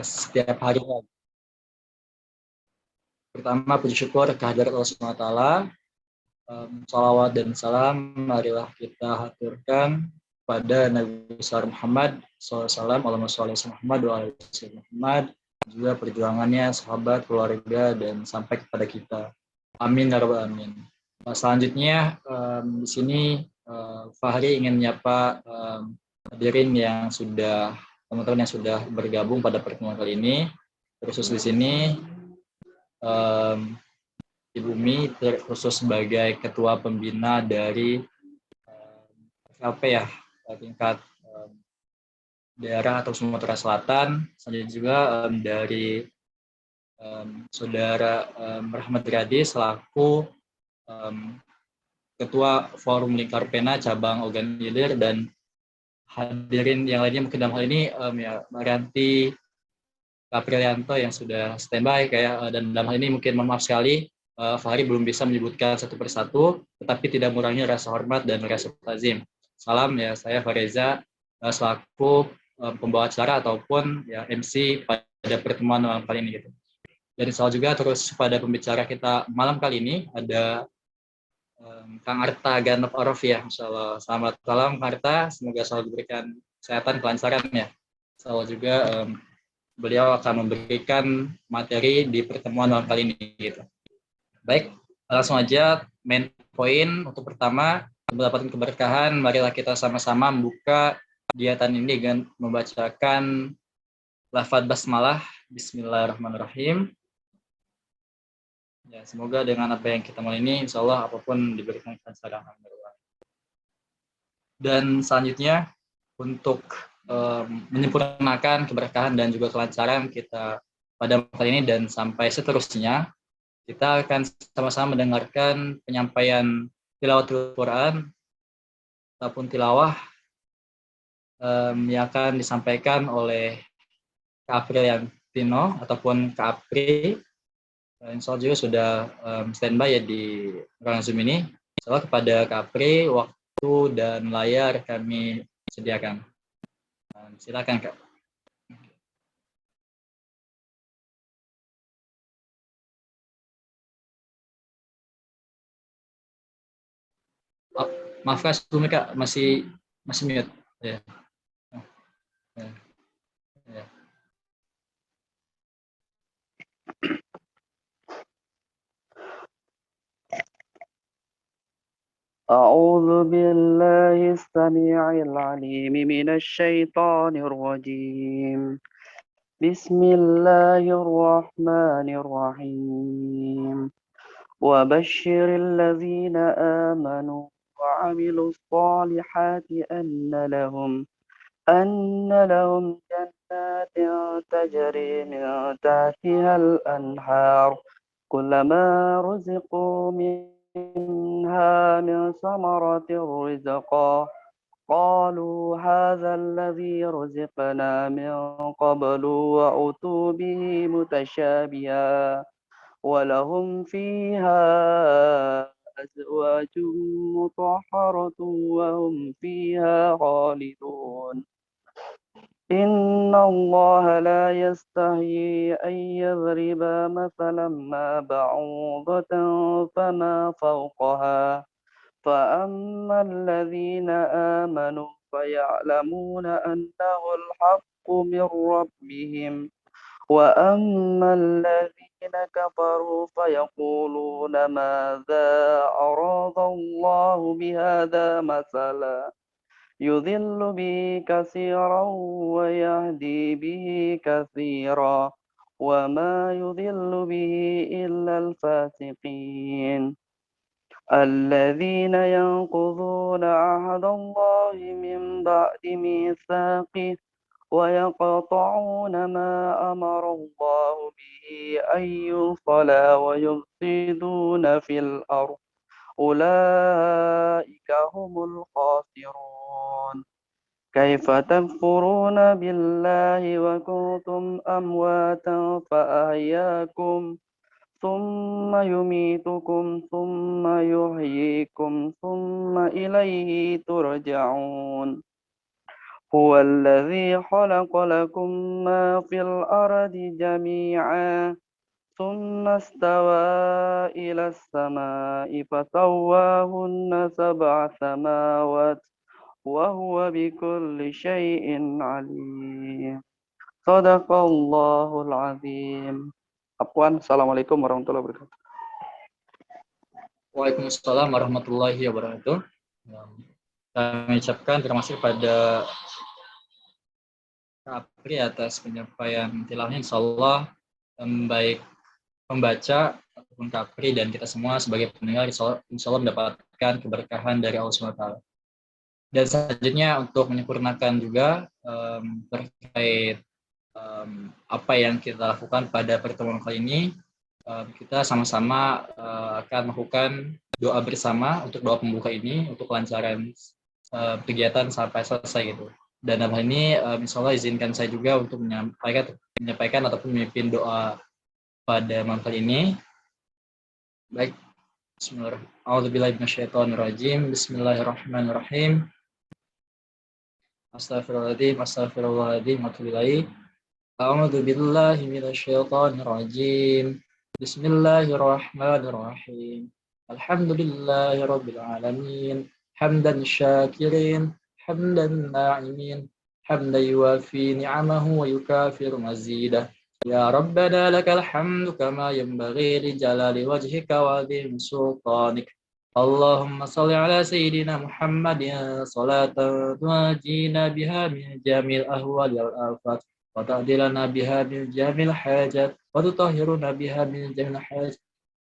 setiap hari. Pertama, puji syukur kehadirat Allah Subhanahu wa taala. Salawat dan salam marilah kita haturkan pada Nabi besar Muhammad SAW, Allahumma sholli ala Muhammad wa ala Muhammad, juga perjuangannya, sahabat, keluarga, dan sampai kepada kita. Amin ya rabbal alamin. Selanjutnya di sini Fahri ingin menyapa hadirin yang sudah, teman-teman yang sudah bergabung pada pertemuan kali ini. Khusus di sini Ibu Mi khusus sebagai ketua pembina dari FLP ya, tingkat daerah atau Sumatera Selatan. Selanjutnya juga dari Saudara Rahmat Riyadi selaku Ketua Forum Lingkar Pena Cabang Ogan Ilir, dan hadirin yang lainnya mungkin dalam hal ini ya Marianti Aprilianto yang sudah standby kayak, dan dalam hal ini mungkin mohon maaf sekali Fahri belum bisa menyebutkan satu persatu, tetapi tidak mengurangi rasa hormat dan rasa tazim. Salam ya, saya Fareza selaku pembawa acara ataupun ya MC pada pertemuan malam kali ini gitu. Dan insya Allah juga terus pada pembicara kita malam kali ini ada Kang Arta Ganop Orof ya, insya Allah. Selamat malam Kang Arta, semoga selalu diberikan kesehatan, kelancaran ya. Insya Allah juga beliau akan memberikan materi di pertemuan malam kali ini gitu. Baik, langsung aja main poin untuk pertama, mendapatkan keberkahan, marilah kita sama-sama membuka kegiatan ini dengan membacakan lafaz basmalah. Bismillahirrahmanirrahim. Ya, semoga dengan apa yang kita mulai ini, insya Allah apapun diberikan kelancaran. Dan selanjutnya untuk menyempurnakan keberkahan dan juga kelancaran kita pada kali ini dan sampai seterusnya, kita akan sama-sama mendengarkan penyampaian tilawatul Quran ataupun tilawah yang akan disampaikan oleh Kak Apriliantino ataupun Kak Apri. Insya Allah juga sudah standby ya di ruang Zoom ini. Insya Allah kepada Kak Apri, waktu dan layar kami sediakan. Silakan Kak. Oh, maaf Kak, sebelumnya Kak masih mute. Ya. Ya. Ya. أعوذ بالله السميع العليم من الشيطان الرجيم بسم الله الرحمن الرحيم وبشر الذين آمنوا وعملوا الصالحات أن لهم جنات تجري من تحتها الأنهار كلما رزقوا منها من ثمرة رزقا قالوا هذا الذي رزقنا من قبل وأتوا به متشابها ولهم فيها أزواج مطهرة وهم فيها خالدون إن الله لا يستحيي أن يضرب مثلا ما بعوضة فما فوقها فأما الذين آمنوا فيعلمون أنه الحق من ربهم وأما الذين كفروا فيقولون ماذا أراد الله بهذا مثلا يضل به كثيرا ويهدي به كثيرا وما يضل به إلا الفاسقين الذين ينقضون عهد الله من بعد ميثاقه ويقطعون ما أمر الله به أن يوصل ويفسدون في الأرض أولئك هم الخاسرون كيف تكفرون بالله وكنتم أمواتا فأحياكم ثم يميتكم ثم يحييكم ثم إليه ترجعون هو الذي خلق لكم ما في الأرض جميعا ثم استوى إلى السماء فسواهن سبع سماوات وهو بكل شيء عليم صدق الله العظيم. Afwan, Assalamualaikum warahmatullahi wabarakatuh. Waalaikumsalam warahmatullahi wabarakatuh. Kami ucapkan terima kasih pada Kapri atas penyampaian tilawahnya. Insyaallah baik pembaca ataupun Kapri dan kita semua sebagai pendengar insyaallah mendapatkan keberkahan dari Allah SWT. Dan selanjutnya untuk menyempurnakan juga terkait apa yang kita lakukan pada pertemuan kali ini, kita sama-sama akan melakukan doa bersama untuk doa pembuka ini untuk kelancaran kegiatan sampai selesai gitu. Dan dalam hal ini insya Allah izinkan saya juga untuk menyampaikan ataupun memimpin doa pada malam kali ini. Baik, Bismillahirrahmanirrahim. Bismillahirrahmanirrahim. Astaghfirullahaladzim, astaghfirullahaladzim, atubillahi. A'udzu billahi minasyaitonir rajim. Bismillahirrahmanirrahim. Alhamdulillahirabbil alamin. Hamdan syakirin, hamdan na'imin, hamdan yuwafi ni'amahu wa yukafiru mazidah. Ya Rabbana lakal hamdu kama yanbaghi li jalali wajhika wa 'azimi sultanik. Allahumma salli ala sayyidina Muhammadin salatan tunajina biha min jamil ahwali wal afat wa ta'dilana biha min jamil hajat wa tutahhiruna biha min jamil hajat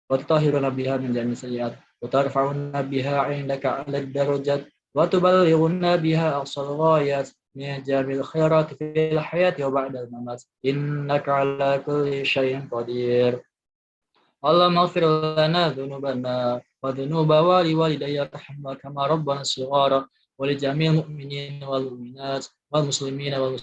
wa tutahhiruna biha min jamil sayyi'at wa tarfa'una biha 'indaka 'ala darajat wa tuballighuna biha aqsal ghayat min jamil khairat fil hayati wa ba'dal mamat innaka 'ala kulli syai'in qadir. Allahumma ighfir lana dhunubana wa dhunuba walidayya kama rabbana shighara wa li jami'il mu'minina wal mu'minat wal muslimina wal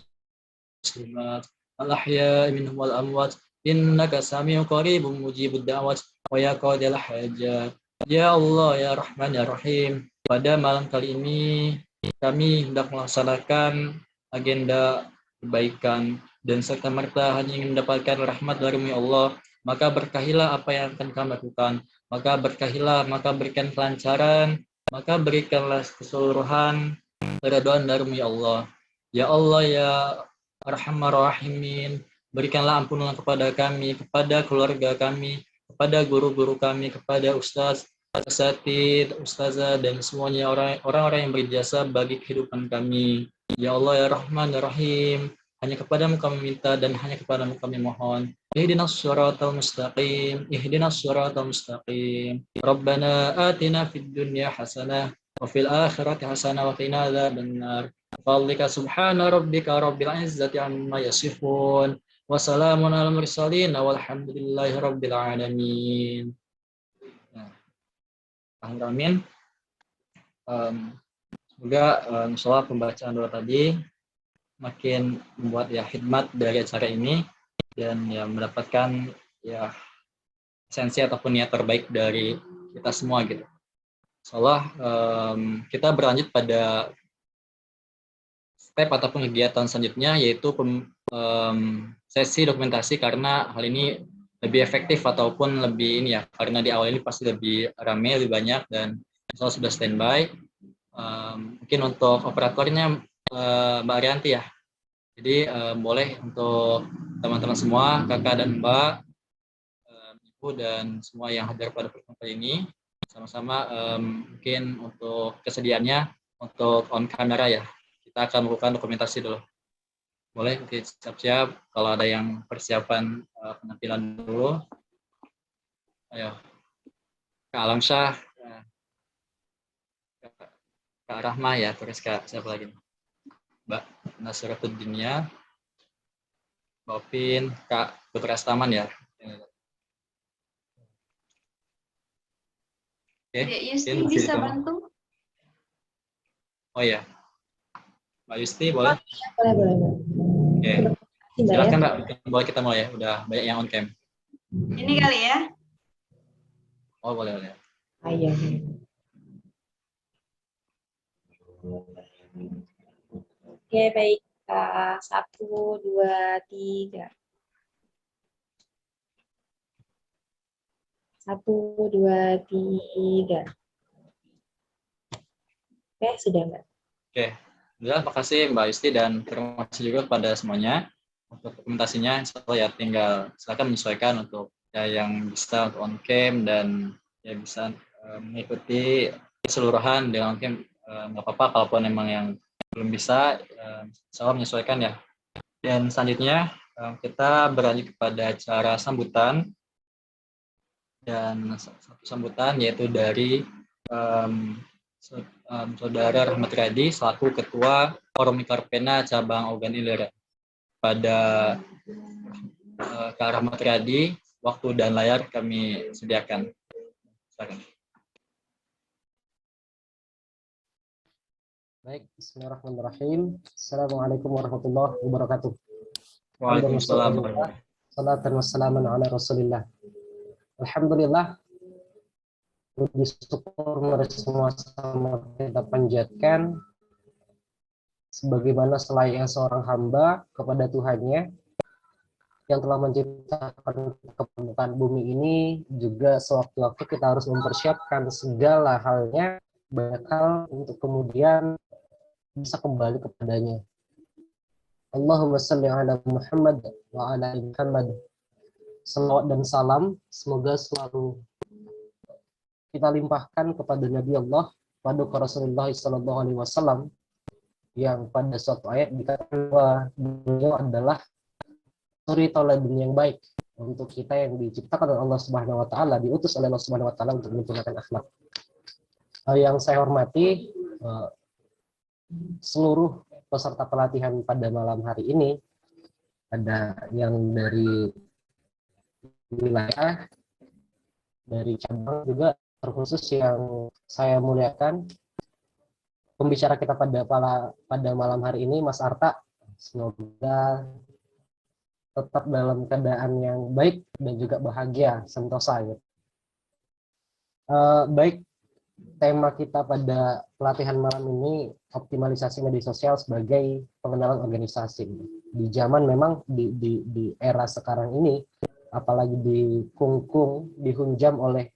muslimat al ahya'i minhum wal amwat innaka sami'un qaribun mujibud da'wat wa ya qadil hajat. Ya Allah ya Rahman ya Rahim, pada malam kali ini kami hendak melaksanakan agenda kebaikan dan serta merta hanya ingin mendapatkan rahmat dari Allah. Maka berkahilah apa yang akan kami lakukan, maka berkahilah, maka berikan kelancaran, maka berikanlah keseluruhan keridhaan dari Allah. Ya Allah ya Arhamar Rahimin, berikanlah ampunan kepada kami, kepada keluarga kami, kepada guru-guru kami, kepada ustaz, asatidz, ustazah dan semuanya orang-orang yang berjasa bagi kehidupan kami. Ya Allah ya Rahman ya Rahim, hanya kepadamu kami minta dan hanya kepadamu kami mohon. Ihdinas siratal mustaqim, ihdinas siratal mustaqim. Rabbana atina fid dunya hasanah wa fil akhirati hasanah wa qina adzabannar. Fadlika subhana rabbika rabbil izzati amma yasifun. Wa salamun alal mursalin walhamdulillahi rabbil alamin. Amin. Semoga insyaallah pembacaan doa tadi makin membuat ya khidmat dari acara ini dan ya mendapatkan ya esensi ataupun niat terbaik dari kita semua gitu. Insyaallah kita berlanjut pada step ataupun kegiatan selanjutnya yaitu sesi dokumentasi karena hal ini lebih efektif ataupun lebih ini ya karena di awal ini pasti lebih ramai lebih banyak dan insyaallah sudah standby. Mungkin untuk operatornya Mbak Arianti ya. Jadi boleh untuk teman-teman semua, kakak dan mbak, ibu dan semua yang hadir pada pertemuan ini, sama-sama mungkin untuk kesediaannya untuk on kamera ya. Kita akan melakukan dokumentasi dulu. Boleh siap-siap kalau ada yang persiapan penampilan dulu. Ayo, Kak Alamsyah, Kak Rahma ya, terus Kak siapa lagi? Mbak Nasruddinnya, Mbak Opin, Kak Dr. Astaman ya. Oke, Dek Yusti bisa bantu? Oh ya, Mbak Yusti boleh? Boleh. Oke, silakan Mbak, boleh kita mulai ya, udah banyak yang on cam. Ini kali ya? Oh boleh. Iya. Oke, baik. 1, 2, 3. 1, 2, 3. Oke, sudah, Mbak. Oke, terima kasih Mbak Yusti dan terima kasih juga kepada semuanya untuk dokumentasinya. Insya Allah ya tinggal silakan menyesuaikan untuk ya yang bisa untuk on cam dan ya bisa mengikuti keseluruhan dengan on cam, nggak apa-apa kalaupun memang yang belum bisa, insya Allah menyesuaikan ya. Dan selanjutnya kita berlanjut kepada acara sambutan dan satu sambutan yaitu dari Saudara Rahmat Riyadi selaku Ketua Forum Karpena Cabang Ogan Ilir. Pada Kak Rahmat Riyadi, waktu dan layar kami sediakan. Silakan. Baik, bismillahirrahmanirrahim. Assalamualaikum warahmatullahi wabarakatuh. Waalaikumsalam warahmatullahi wabarakatuh. Salatan wassalaman ala rasulillah. Alhamdulillah, puji syukur mari semua sama kita panjatkan sebagaimana selayaknya seorang hamba kepada Tuhannya yang telah menciptakan permukaan bumi ini. Juga sewaktu-waktu kita harus mempersiapkan segala halnya, banyak hal untuk kemudian bisa kembali kepadanya. Allahumma salli ala Muhammad wa ala ali Muhammad. Salawat dan salam semoga selalu kita limpahkan kepada Nabi Allah, pada Rasulullah SAW, yang pada suatu ayat dikatakan bahwa beliau adalah suri tauladan yang baik untuk kita yang diciptakan oleh Allah Subhanahu Wa Taala, diutus oleh Allah Subhanahu Wa Taala untuk menyempurnakan akhlak. Yang saya hormati seluruh peserta pelatihan pada malam hari ini, ada yang dari wilayah, dari cabang juga, terkhusus yang saya muliakan pembicara kita pada malam hari ini, Mas Arta. Semoga tetap dalam keadaan yang baik dan juga bahagia, sentosa. Ya. Baik, tema kita pada pelatihan malam ini optimalisasi media sosial sebagai pengenalan organisasi. Di zaman memang di era sekarang ini, apalagi dihunjam oleh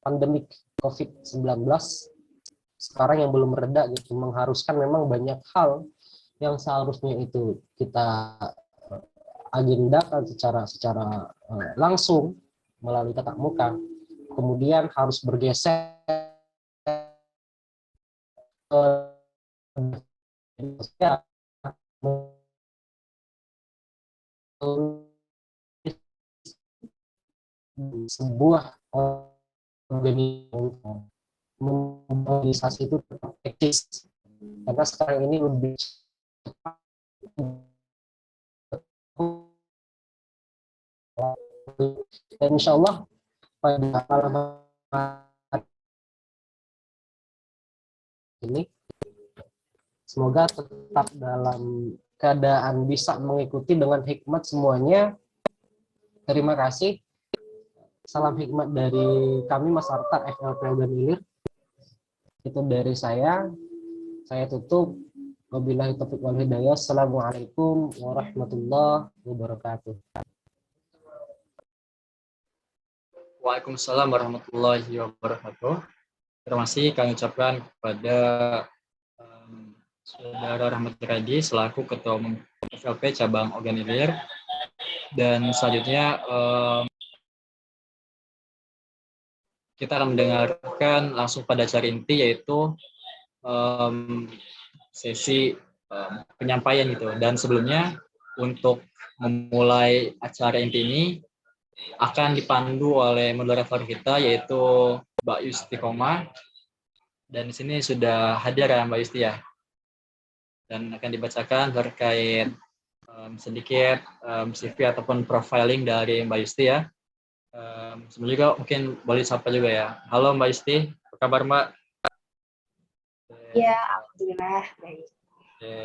pandemik COVID-19 sekarang yang belum mereda, gitu, mengharuskan memang banyak hal yang seharusnya itu kita agendakan secara langsung melalui tatap muka, kemudian harus bergeser sebuah organisasi itu tetap eksis, karena sekarang ini lebih cepat dan insya Allah pada malam ini semoga tetap dalam keadaan bisa mengikuti dengan hikmat semuanya. Terima kasih. Salam hikmat dari kami, Mas Arta, FLP Ogan Ilir. Itu dari saya. Saya tutup. Wabillahi taufiq wal hidayah. Assalamualaikum warahmatullahi wabarakatuh. Waalaikumsalam warahmatullahi wabarakatuh. Terima kasih kami ucapkan kepada Saudara Rahmat Riyadi selaku Ketua Umum FLP Cabang Ogan Ilir. Dan selanjutnya kita akan mendengarkan langsung pada acara inti, yaitu sesi penyampaian gitu. Dan sebelumnya untuk memulai acara inti ini akan dipandu oleh moderator kita, yaitu Mbak Yusti Koma. Dan di sini sudah hadir ya Mbak Yusti ya. Dan akan dibacakan terkait sedikit CV ataupun profiling dari Mbak Yusti ya. Sebelumnya juga mungkin boleh sapa juga ya. Halo Mbak Yusti, apa kabar Mbak? Ya, alhamdulillah baik. Oke.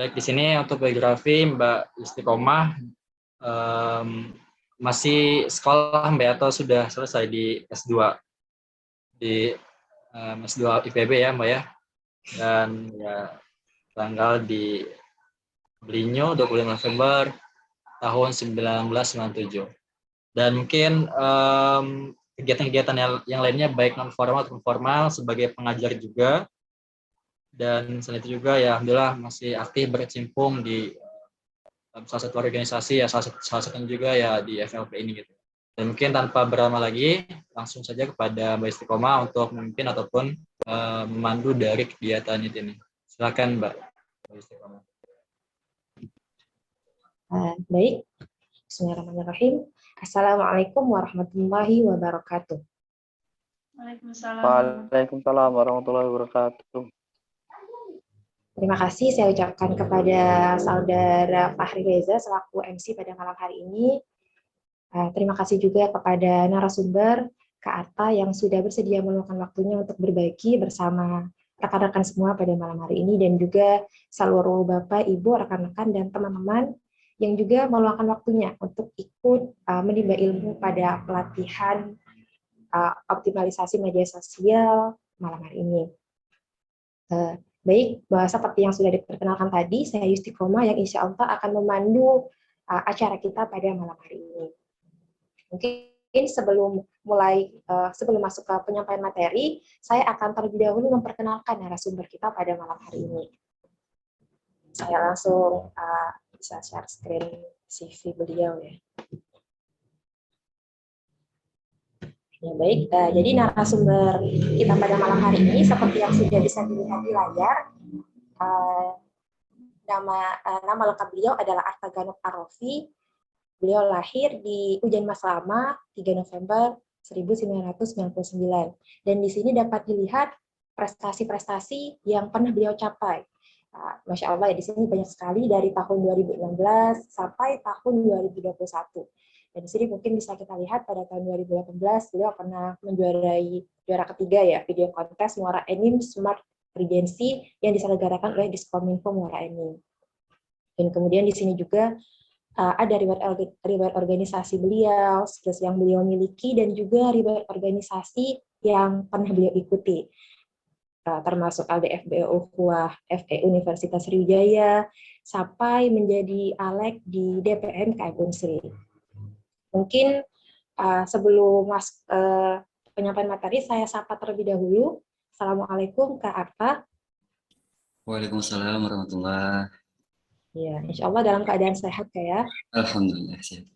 Baik, di sini untuk biografi Mbak Yusti Komah, masih sekolah Mbak atau sudah selesai di S2 di S2 IPB ya Mbak ya. Dan ya tanggal di Belinyo 25 November tahun 1997. Dan mungkin kegiatan-kegiatan yang lainnya baik non formal atau formal sebagai pengajar juga. Dan selain itu juga ya alhamdulillah masih aktif berkecimpung di salah satu organisasi ya, salah satunya juga ya di FLP ini gitu. Dan mungkin tanpa berlama lagi langsung saja kepada Mbak Istiqomah untuk memimpin ataupun memandu dari kegiatan ini. Silakan Mbak Istiqomah. Baik, bismillahirrahmanirrahim. Assalamualaikum warahmatullahi wabarakatuh. Waalaikumsalam. Waalaikumsalam warahmatullahi wabarakatuh. Terima kasih saya ucapkan kepada Saudara Fahri Reza selaku MC pada malam hari ini. Terima kasih juga kepada narasumber Kak Arta yang sudah bersedia meluangkan waktunya untuk berbagi bersama rekan-rekan semua pada malam hari ini, dan juga seluruh Bapak, Ibu, rekan-rekan, dan teman-teman yang juga meluangkan waktunya untuk ikut menimba ilmu pada pelatihan optimalisasi media sosial malam hari ini. Baik, seperti yang sudah diperkenalkan tadi, saya Istiqomah yang insya Allah akan memandu acara kita pada malam hari ini. Mungkin sebelum masuk ke penyampaian materi, saya akan terlebih dahulu memperkenalkan narasumber kita pada malam hari ini. Saya langsung bisa share screen CV beliau ya. Ya baik, jadi narasumber kita pada malam hari ini seperti yang sudah bisa dilihat di layar, nama lengkap beliau adalah Arta Ganot Arofi. Beliau lahir di Ujan Mas Lama 3 November 1999, dan di sini dapat dilihat prestasi-prestasi yang pernah beliau capai. Masya Allah ya, di sini banyak sekali dari tahun 2016 sampai tahun 2021. Dan di sini mungkin bisa kita lihat pada tahun 2018 beliau pernah menjuarai juara ketiga ya video kontes Muara Enim Smart Regency yang diselenggarakan oleh Diskominfo Muara Enim. Dan kemudian di sini juga ada riwayat organisasi beliau, skills yang beliau miliki, dan juga riwayat organisasi yang pernah beliau ikuti, termasuk LDFB Ukhuwah FE Universitas Sriwijaya, sampai menjadi ALEK di DPM KM Unsri. Mungkin sebelum penyampaian materi, saya sapa terlebih dahulu. Assalamualaikum Kak Arta. Waalaikumsalam warahmatullahi. Ya, insya Allah dalam keadaan sehat ya. Alhamdulillah sehat.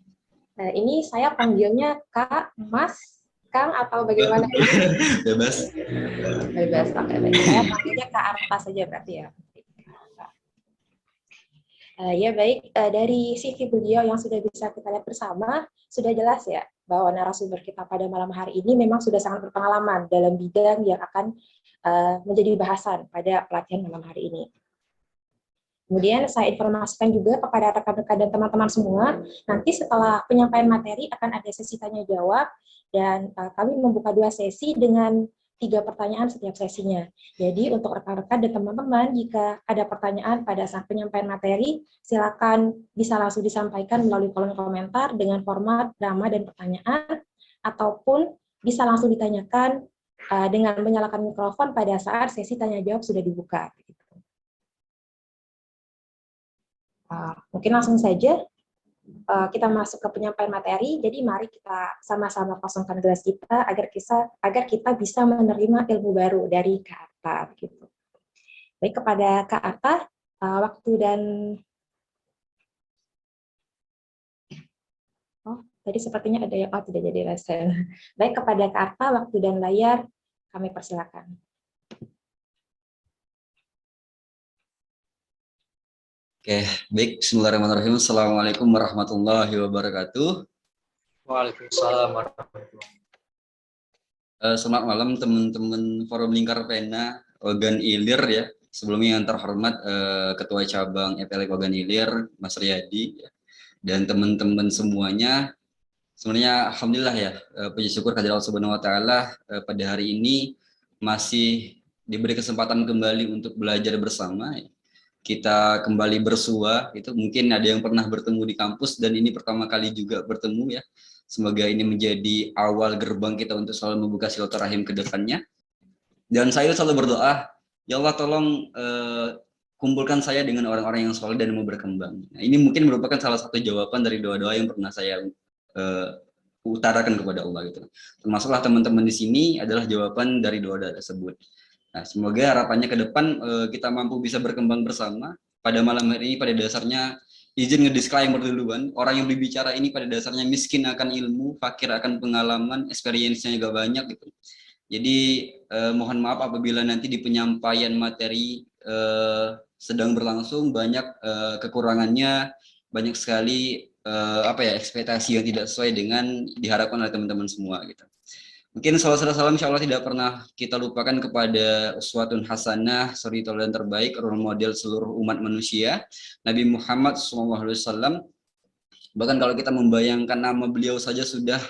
Ini saya panggilnya Kak, Mas, Kang, atau bagaimana? Bebas. Bebas, oke. Saya panggilnya Kak Arta saja berarti ya. Ya baik, dari CV beliau yang sudah bisa kita lihat bersama, sudah jelas ya bahwa narasumber kita pada malam hari ini memang sudah sangat berpengalaman dalam bidang yang akan menjadi bahasan pada pelatihan malam hari ini. Kemudian saya informasikan juga kepada rekan-rekan dan teman-teman semua, nanti setelah penyampaian materi akan ada sesi tanya-jawab, dan kami membuka 2 sesi dengan 3 pertanyaan setiap sesinya. Jadi untuk rekan-rekan dan teman-teman, jika ada pertanyaan pada saat penyampaian materi, silakan bisa langsung disampaikan melalui kolom komentar dengan format nama dan pertanyaan, ataupun bisa langsung ditanyakan dengan menyalakan mikrofon pada saat sesi tanya-jawab sudah dibuka. Mungkin langsung saja kita masuk ke penyampaian materi. Jadi mari kita sama-sama kosongkan gelas kita agar kita bisa menerima ilmu baru dari Kak Arta. Gitu. Baik, kepada Kak Arta, waktu dan tadi sepertinya ada yang tidak jadi resen. Baik, kepada Kak Arta, waktu dan layar kami persilakan. Oke, baik. Bismillahirrahmanirrahim. Assalamualaikum warahmatullahi wabarakatuh. Waalaikumsalam warahmatullahi wabarakatuh. Selamat malam teman-teman Forum Lingkar Pena Ogan Ilir ya. Sebelumnya yang terhormat Ketua Cabang FLP Ogan Ilir, Mas Riyadi, ya. Dan teman-teman semuanya. Sebenarnya alhamdulillah ya, puji syukur kehadirat Allah Subhanahu wa taala pada hari ini masih diberi kesempatan kembali untuk belajar bersama. Ya. Kita kembali bersua, itu mungkin ada yang pernah bertemu di kampus dan ini pertama kali juga bertemu ya. Semoga ini menjadi awal gerbang kita untuk selalu membuka silaturahim ke depannya. Dan saya selalu berdoa, ya Allah tolong kumpulkan saya dengan orang-orang yang soleh dan mau berkembang. Nah, ini mungkin merupakan salah satu jawaban dari doa-doa yang pernah saya utarakan kepada Allah gitu. Termasuklah teman-teman di sini adalah jawaban dari doa-doa tersebut. Nah, semoga harapannya ke depan kita mampu bisa berkembang bersama. Pada malam hari ini pada dasarnya izin ngedisclaimer duluan, orang yang berbicara ini pada dasarnya miskin akan ilmu, fakir akan pengalaman, experience-nya juga banyak gitu. Jadi mohon maaf apabila nanti di penyampaian materi sedang berlangsung banyak kekurangannya, banyak sekali ekspektasi yang tidak sesuai dengan diharapkan oleh teman-teman semua gitu. Mungkin salam insya Allah tidak pernah kita lupakan kepada uswatun hasanah, suri teladan terbaik, role model seluruh umat manusia, Nabi Muhammad SAW. Bahkan kalau kita membayangkan nama beliau saja sudah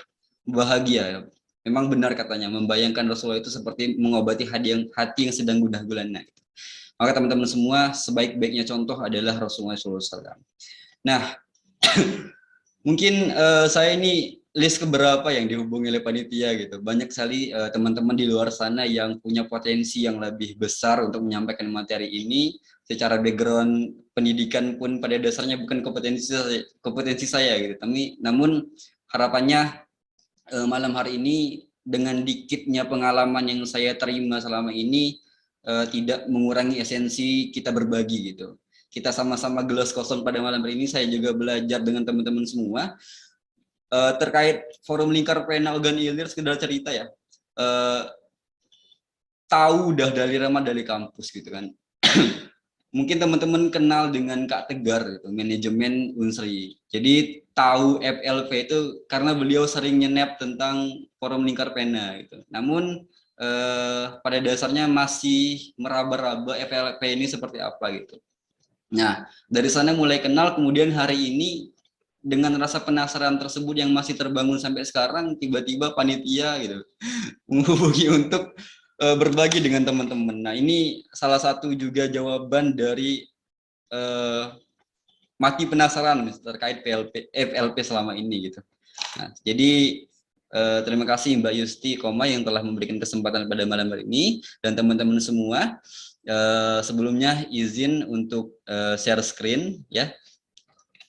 bahagia. Memang benar katanya, membayangkan Rasulullah itu seperti mengobati hati yang sedang gundah gulana. Maka teman-teman semua, sebaik-baiknya contoh adalah Rasulullah SAW. Nah, mungkin saya ini list keberapa yang dihubungi oleh panitia gitu. Banyak sekali teman-teman di luar sana yang punya potensi yang lebih besar untuk menyampaikan materi ini. Secara background pendidikan pun pada dasarnya bukan kompetensi saya gitu. Namun harapannya malam hari ini dengan dikitnya pengalaman yang saya terima selama ini tidak mengurangi esensi kita berbagi gitu. Kita sama-sama gelas kosong pada malam hari ini. Saya juga belajar dengan teman-teman semua. Terkait forum lingkar pena organ ilir, sekedar cerita ya, tahu udah dari ramah dari kampus gitu kan. Mungkin teman-teman kenal dengan Kak Tegar gitu, manajemen Unsri. Jadi tahu FLP itu karena beliau sering nyenep tentang forum lingkar pena gitu. Namun pada dasarnya masih meraba-raba FLP ini seperti apa gitu. Nah, dari sana mulai kenal, kemudian hari ini dengan rasa penasaran tersebut yang masih terbangun sampai sekarang, tiba-tiba panitia gitu menghubungi untuk berbagi dengan teman-teman. Nah, ini salah satu juga jawaban dari mati penasaran terkait FLP selama ini gitu. Nah, jadi terima kasih Mbak Yusti Koma yang telah memberikan kesempatan pada malam hari ini, dan teman-teman semua. Sebelumnya izin untuk share screen ya.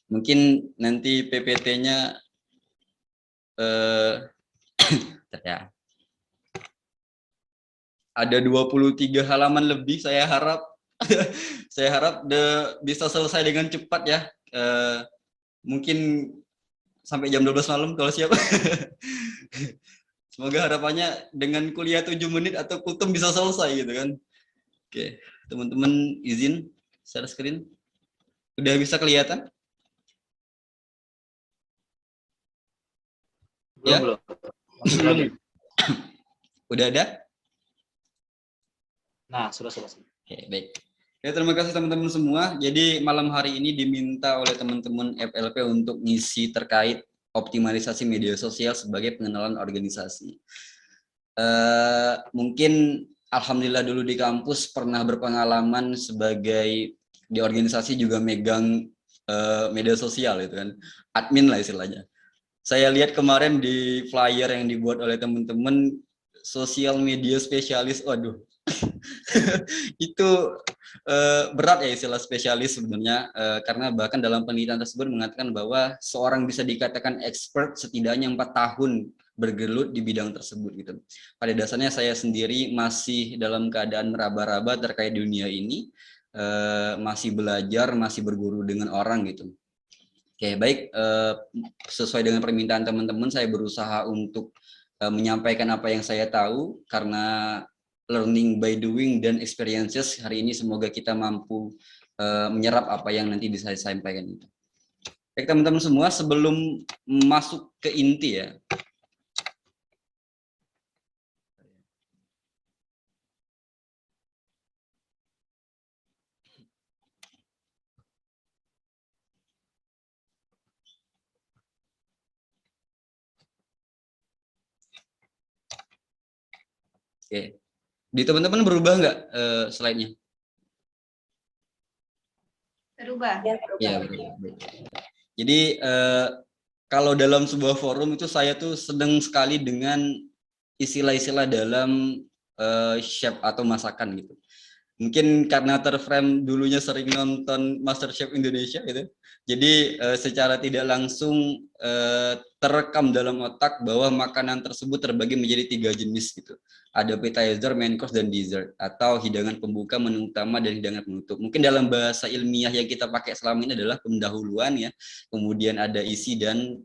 Mungkin nanti PPT-nya ya. Ada 23 halaman lebih, saya harap bisa selesai dengan cepat ya. Mungkin sampai jam 12 malam kalau siap. Semoga harapannya dengan kuliah 7 menit atau kultum bisa selesai gitu kan. Oke, teman-teman izin share screen. Udah bisa kelihatan? Belum. Udah ada? Nah, sudah selesai. Oke, baik. Ya, terima kasih teman-teman semua. Jadi malam hari ini diminta oleh teman-teman FLP untuk ngisi terkait optimalisasi media sosial sebagai pengenalan organisasi. Mungkin alhamdulillah dulu di kampus pernah berpengalaman sebagai di organisasi juga megang media sosial itu kan, admin lah istilahnya. Saya lihat kemarin di flyer yang dibuat oleh teman-teman sosial media spesialis, waduh. Itu berat ya istilah spesialis sebenarnya, karena bahkan dalam penelitian tersebut mengatakan bahwa seorang bisa dikatakan expert setidaknya 4 tahun bergelut di bidang tersebut gitu. Pada dasarnya saya sendiri masih dalam keadaan meraba-raba terkait dunia ini, masih belajar, masih berguru dengan orang gitu. Oke, baik, sesuai dengan permintaan teman-teman saya berusaha untuk menyampaikan apa yang saya tahu, karena learning by doing dan experiences hari ini semoga kita mampu menyerap apa yang nanti bisa saya sampaikan itu. Baik teman-teman semua, sebelum masuk ke inti ya. Oke, di teman-teman berubah nggak slide-nya? Berubah. Ya, berubah. Jadi kalau dalam sebuah forum itu saya tuh sedang sekali dengan istilah-istilah dalam chef atau masakan gitu. Mungkin karena terframe dulunya sering nonton MasterChef Indonesia gitu. Jadi secara tidak langsung terekam dalam otak bahwa makanan tersebut terbagi menjadi 3 jenis gitu. Ada appetizer, main course, dan dessert, atau hidangan pembuka, menu utama, dan hidangan penutup. Mungkin dalam bahasa ilmiah yang kita pakai selama ini adalah pendahuluan ya. Kemudian ada isi dan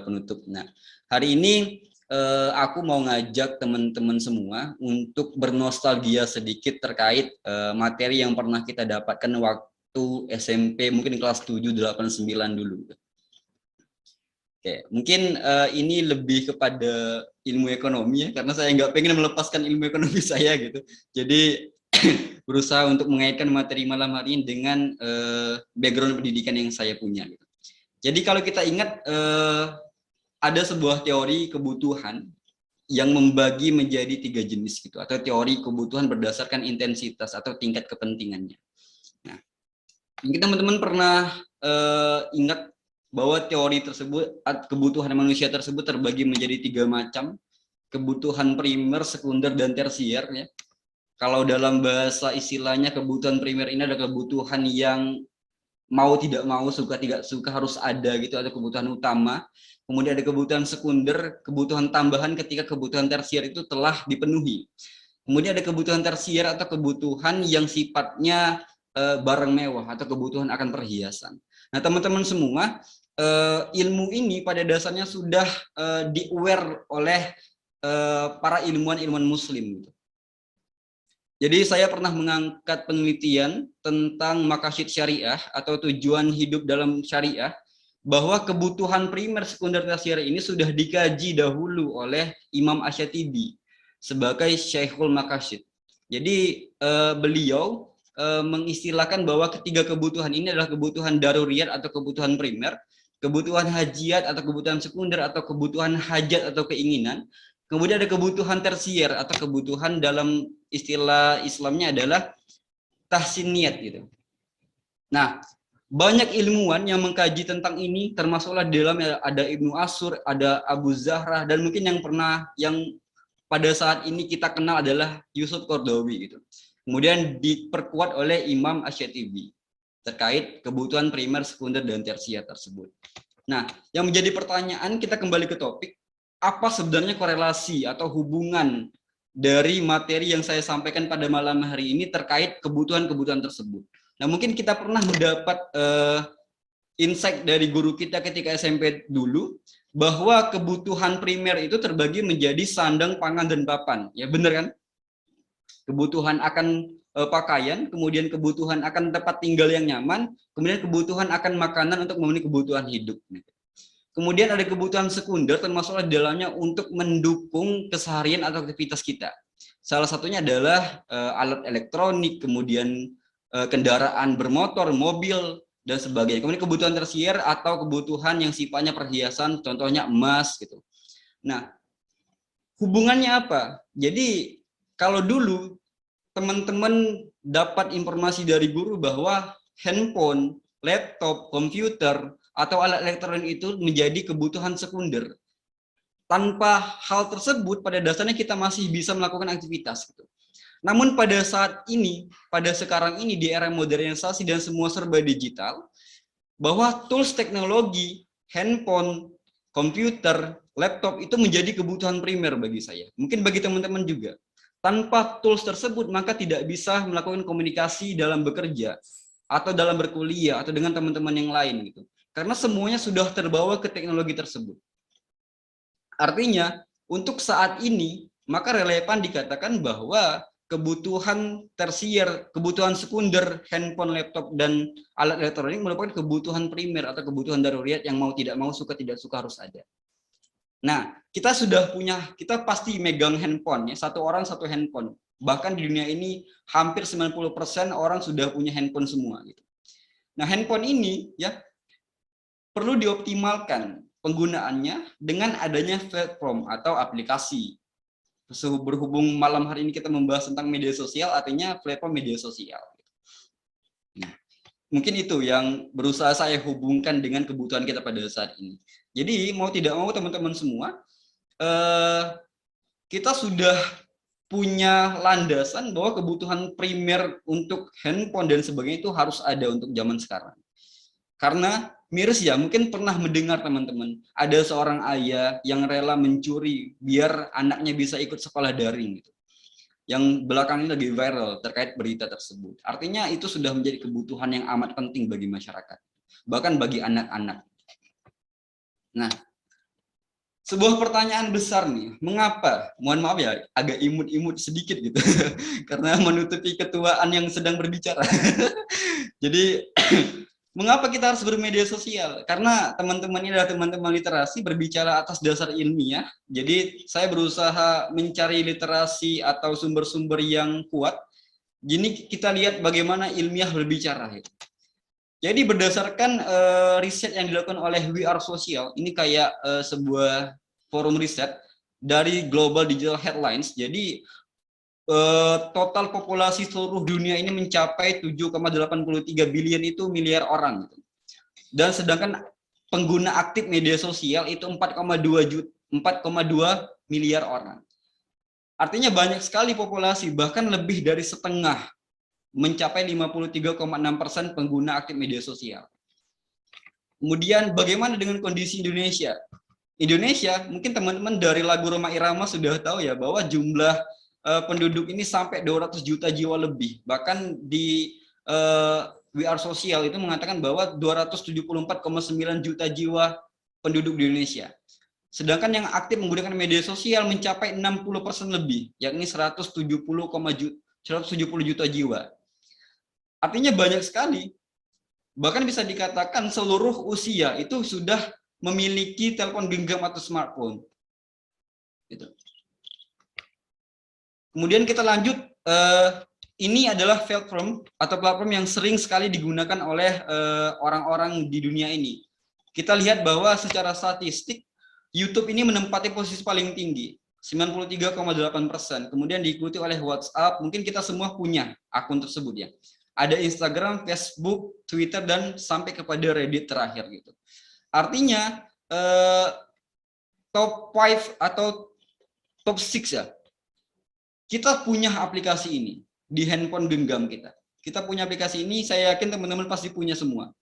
penutup. Nah, hari ini aku mau ngajak teman-teman semua untuk bernostalgia sedikit terkait materi yang pernah kita dapatkan waktu SMP, mungkin kelas 7, 8, 9 dulu. Oke, mungkin ini lebih kepada ilmu ekonomi ya, karena saya nggak pengen melepaskan ilmu ekonomi saya gitu. Jadi berusaha untuk mengaitkan materi malam hari ini dengan background pendidikan yang saya punya. Gitu. Jadi kalau kita ingat ada sebuah teori kebutuhan yang membagi menjadi 3 jenis gitu, atau teori kebutuhan berdasarkan intensitas atau tingkat kepentingannya. Nah, mungkin teman-teman pernah ingat bahwa teori tersebut, kebutuhan manusia tersebut terbagi menjadi 3 macam, kebutuhan primer, sekunder, dan tersier ya. Kalau dalam bahasa istilahnya, kebutuhan primer ini adalah kebutuhan yang mau tidak mau, suka tidak suka harus ada gitu, ada kebutuhan utama. Kemudian ada kebutuhan sekunder, kebutuhan tambahan ketika kebutuhan tersier itu telah dipenuhi. Kemudian ada kebutuhan tersier atau kebutuhan yang sifatnya barang mewah atau kebutuhan akan perhiasan. Nah, teman-teman semua, ilmu ini pada dasarnya sudah di-aware oleh para ilmuwan muslim. Gitu. Jadi saya pernah mengangkat penelitian tentang maqasid syariah atau tujuan hidup dalam syariah, bahwa kebutuhan primer, sekunder, tersier ini sudah dikaji dahulu oleh Imam Asy-Syatibi sebagai Syekhul Maqasid. Jadi beliau mengistilahkan bahwa ketiga kebutuhan ini adalah kebutuhan daruriyat atau kebutuhan primer, kebutuhan hajiat atau kebutuhan sekunder atau kebutuhan hajat atau keinginan, kemudian ada kebutuhan tersier atau kebutuhan dalam istilah Islamnya adalah tahsin niat gitu. Nah, banyak ilmuwan yang mengkaji tentang ini, termasuklah di dalamnya ada Ibnu Ashur, ada Abu Zahra, dan mungkin yang pada saat ini kita kenal adalah Yusuf Qaradawi gitu. Kemudian diperkuat oleh Imam Asy-Syatibi terkait kebutuhan primer, sekunder, dan tersier tersebut. Nah, yang menjadi pertanyaan, kita kembali ke topik, apa sebenarnya korelasi atau hubungan dari materi yang saya sampaikan pada malam hari ini terkait kebutuhan-kebutuhan tersebut. Nah, mungkin kita pernah mendapat insight dari guru kita ketika SMP dulu, bahwa kebutuhan primer itu terbagi menjadi sandang, pangan, dan papan. Ya benar kan? Kebutuhan akan pakaian, kemudian kebutuhan akan tempat tinggal yang nyaman, kemudian kebutuhan akan makanan untuk memenuhi kebutuhan hidup. Kemudian ada kebutuhan sekunder, termasuklah di dalamnya untuk mendukung keseharian atau aktivitas kita. Salah satunya adalah alat elektronik, kemudian kendaraan bermotor, mobil, dan sebagainya. Kemudian kebutuhan tersier atau kebutuhan yang sifatnya perhiasan, contohnya emas gitu. Nah, hubungannya apa? Jadi kalau dulu teman-teman dapat informasi dari guru bahwa handphone, laptop, komputer, atau alat elektronik itu menjadi kebutuhan sekunder. Tanpa hal tersebut, pada dasarnya kita masih bisa melakukan aktivitas gitu. Namun pada saat ini, pada sekarang ini di era modernisasi dan semua serba digital, bahwa tools teknologi, handphone, komputer, laptop itu menjadi kebutuhan primer bagi saya. Mungkin bagi teman-teman juga. Tanpa tools tersebut, maka tidak bisa melakukan komunikasi dalam bekerja, atau dalam berkuliah, atau dengan teman-teman yang lain gitu. Karena semuanya sudah terbawa ke teknologi tersebut. Artinya, untuk saat ini, maka relevan dikatakan bahwa kebutuhan tersier, kebutuhan sekunder, handphone, laptop, dan alat elektronik merupakan kebutuhan primer atau kebutuhan daruriyat yang mau tidak mau, suka tidak suka harus ada. Nah, kita sudah punya, kita pasti megang handphone, ya, satu orang satu handphone. Bahkan di dunia ini hampir 90% orang sudah punya handphone semua. Gitu. Nah, handphone ini ya perlu dioptimalkan penggunaannya dengan adanya platform atau aplikasi. Berhubung malam hari ini kita membahas tentang media sosial, artinya platform media sosial. Nah, mungkin itu yang berusaha saya hubungkan dengan kebutuhan kita pada saat ini. Jadi mau tidak mau teman-teman semua, kita sudah punya landasan bahwa kebutuhan primer untuk handphone dan sebagainya itu harus ada untuk zaman sekarang. Karena miris ya, mungkin pernah mendengar teman-teman, ada seorang ayah yang rela mencuri biar anaknya bisa ikut sekolah daring gitu. Yang belakangan ini lagi viral terkait berita tersebut. Artinya itu sudah menjadi kebutuhan yang amat penting bagi masyarakat, bahkan bagi anak-anak. Nah, sebuah pertanyaan besar nih, mengapa? Mohon maaf ya, agak imut-imut sedikit gitu, karena menutupi ketuaan yang sedang berbicara. Jadi, mengapa kita harus bermedia sosial? Karena teman-teman ini adalah teman-teman literasi berbicara atas dasar ilmiah. Jadi, saya berusaha mencari literasi atau sumber-sumber yang kuat. Jadi, kita lihat bagaimana ilmiah berbicara. Jadi berdasarkan riset yang dilakukan oleh We Are Social, ini kayak sebuah forum riset dari Global Digital Headlines. Jadi total populasi seluruh dunia ini mencapai 7,83 billion itu miliar orang. Dan sedangkan pengguna aktif media sosial itu 4,2 miliar orang. Artinya banyak sekali populasi, bahkan lebih dari setengah, mencapai 53,6% pengguna aktif media sosial. Kemudian bagaimana dengan kondisi Indonesia? Indonesia, mungkin teman-teman dari lagu Rhoma Irama sudah tahu ya, bahwa jumlah penduduk ini sampai 200 juta jiwa lebih. Bahkan di We Are Social itu mengatakan bahwa 274,9 juta jiwa penduduk di Indonesia. Sedangkan yang aktif menggunakan media sosial mencapai 60% lebih, yakni 170 juta jiwa. Artinya banyak sekali. Bahkan bisa dikatakan seluruh usia itu sudah memiliki telepon genggam atau smartphone. Gitu. Kemudian kita lanjut, ini adalah platform atau platform yang sering sekali digunakan oleh orang-orang di dunia ini. Kita lihat bahwa secara statistik, YouTube ini menempati posisi paling tinggi, 93,8%. Kemudian diikuti oleh WhatsApp, mungkin kita semua punya akun tersebut ya. Ada Instagram, Facebook, Twitter, dan sampai kepada Reddit terakhir gitu. Artinya top 5 atau top 6 ya. Kita punya aplikasi ini di handphone genggam kita. Kita punya aplikasi ini, saya yakin teman-teman pasti punya semua.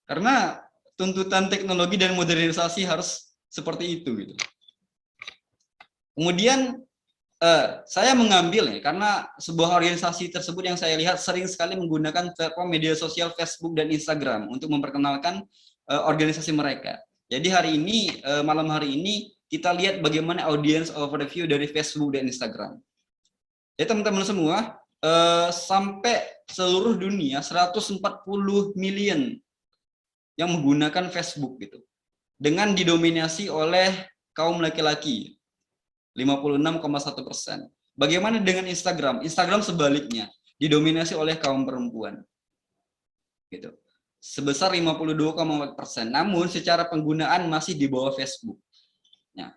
Karena tuntutan teknologi dan modernisasi harus seperti itu gitu. Kemudian saya mengambil ya, karena sebuah organisasi tersebut yang saya lihat sering sekali menggunakan platform media sosial Facebook dan Instagram untuk memperkenalkan organisasi mereka. Jadi hari ini, malam hari ini, kita lihat bagaimana audience overview dari Facebook dan Instagram. Ya teman-teman semua, sampai seluruh dunia 140 million yang menggunakan Facebook gitu, dengan didominasi oleh kaum laki-laki. 56,1%. Bagaimana dengan Instagram? Instagram sebaliknya, didominasi oleh kaum perempuan. Gitu. Sebesar 52,4%. Namun secara penggunaan masih di bawah Facebook. Nah.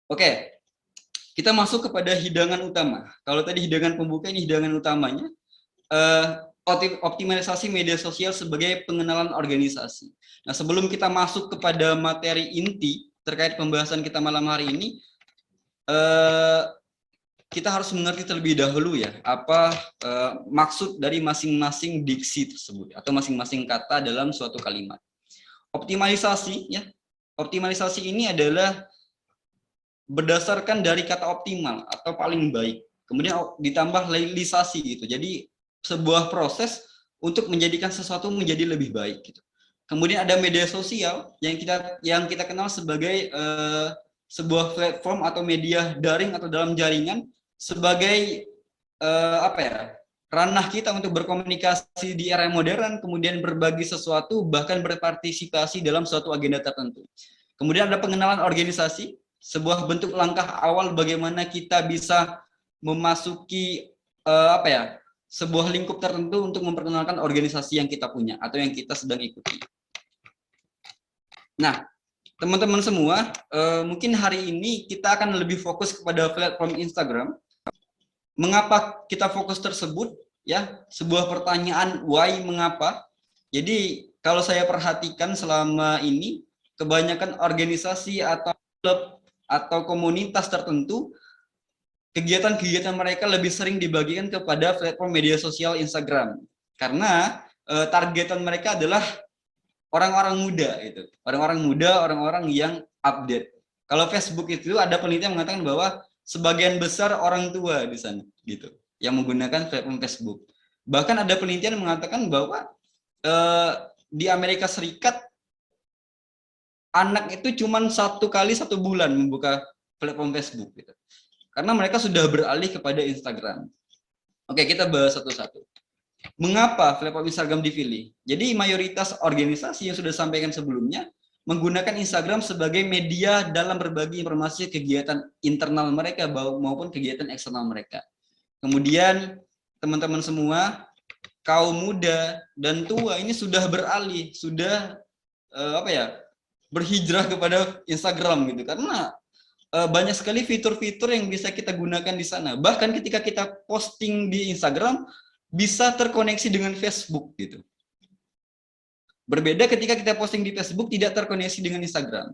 Oke. Kita masuk kepada hidangan utama. Kalau tadi hidangan pembuka, ini hidangan utamanya. Optimalisasi media sosial sebagai pengenalan organisasi. Nah, sebelum kita masuk kepada materi inti terkait pembahasan kita malam hari ini, kita harus mengerti terlebih dahulu ya apa maksud dari masing-masing diksi tersebut atau masing-masing kata dalam suatu kalimat. Optimalisasi ya, optimalisasi ini adalah berdasarkan dari kata optimal atau paling baik, kemudian ditambah realisasi gitu. Jadi sebuah proses untuk menjadikan sesuatu menjadi lebih baik gitu. Kemudian ada media sosial yang kita kenal sebagai sebuah platform atau media daring atau dalam jaringan sebagai ranah kita untuk berkomunikasi di era modern, kemudian berbagi sesuatu, bahkan berpartisipasi dalam suatu agenda tertentu. Kemudian ada pengenalan organisasi, sebuah bentuk langkah awal bagaimana kita bisa memasuki sebuah lingkup tertentu untuk memperkenalkan organisasi yang kita punya atau yang kita sedang ikuti. Nah, teman-teman semua, mungkin hari ini kita akan lebih fokus kepada platform Instagram. Mengapa kita fokus tersebut? Ya, sebuah pertanyaan why, mengapa. Jadi kalau saya perhatikan selama ini, kebanyakan organisasi atau klub atau komunitas tertentu kegiatan-kegiatan mereka lebih sering dibagikan kepada platform media sosial Instagram. Karena targetan mereka adalah orang-orang muda itu. Orang-orang muda, orang-orang yang update. Kalau Facebook itu ada penelitian mengatakan bahwa sebagian besar orang tua di sana gitu yang menggunakan platform Facebook. Bahkan ada penelitian mengatakan bahwa di Amerika Serikat anak itu cuma 1 kali 1 bulan membuka platform Facebook gitu. Karena mereka sudah beralih kepada Instagram. Oke, kita bahas satu-satu. Mengapa platform Instagram dipilih? Jadi mayoritas organisasi yang sudah sampaikan sebelumnya menggunakan Instagram sebagai media dalam berbagi informasi kegiatan internal mereka maupun kegiatan eksternal mereka. Kemudian teman-teman semua, kaum muda dan tua ini sudah beralih, sudah berhijrah kepada Instagram gitu, karena banyak sekali fitur-fitur yang bisa kita gunakan di sana. Bahkan ketika kita posting di Instagram bisa terkoneksi dengan Facebook gitu. Berbeda ketika kita posting di Facebook tidak terkoneksi dengan Instagram.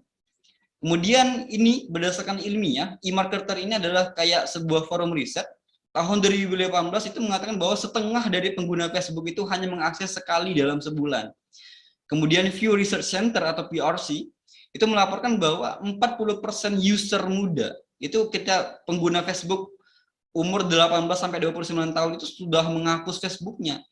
Kemudian ini berdasarkan ilmiah, eMarketer ini adalah kayak sebuah forum riset. Tahun 2018 itu mengatakan bahwa setengah dari pengguna Facebook itu hanya mengakses sekali dalam sebulan. Kemudian Pew Research Center atau PRC itu melaporkan bahwa 40% user muda itu kita pengguna Facebook umur 18 sampai 29 tahun itu sudah menghapus Facebooknya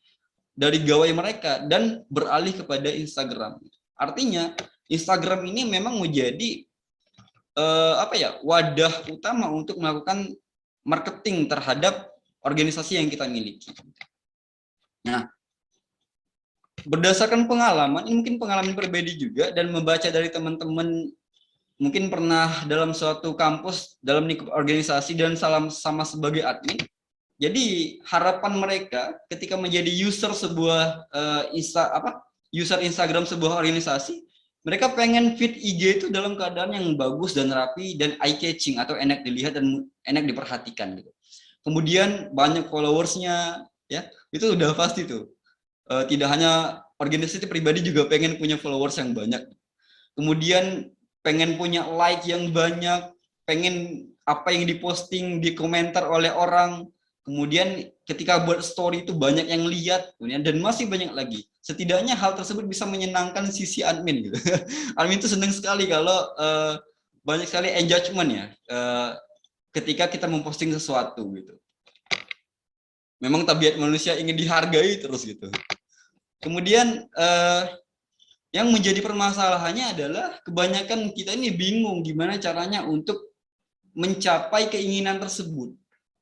dari gawai mereka dan beralih kepada Instagram. Artinya Instagram ini memang menjadi wadah utama untuk melakukan marketing terhadap organisasi yang kita miliki. Nah, berdasarkan pengalaman, ini mungkin pengalaman pribadi juga dan membaca dari teman-teman mungkin pernah dalam suatu kampus dalam lingkup organisasi dan sama sebagai admin. Jadi harapan mereka ketika menjadi user sebuah user Instagram sebuah organisasi, mereka pengen feed IG itu dalam keadaan yang bagus dan rapi dan eye catching atau enak dilihat dan enak diperhatikan gitu. Kemudian banyak followersnya, ya itu udah pasti tuh. Tidak hanya organisasi pribadi juga pengen punya followers yang banyak. Kemudian pengen punya like yang banyak, pengen apa yang diposting, dikomentar oleh orang. Kemudian ketika buat story itu banyak yang lihat, dan masih banyak lagi. Setidaknya hal tersebut bisa menyenangkan sisi admin gitu. Admin itu senang sekali kalau banyak sekali engagement ya ketika kita memposting sesuatu gitu. Memang tabiat manusia ingin dihargai terus gitu. Kemudian yang menjadi permasalahannya adalah kebanyakan kita ini bingung gimana caranya untuk mencapai keinginan tersebut.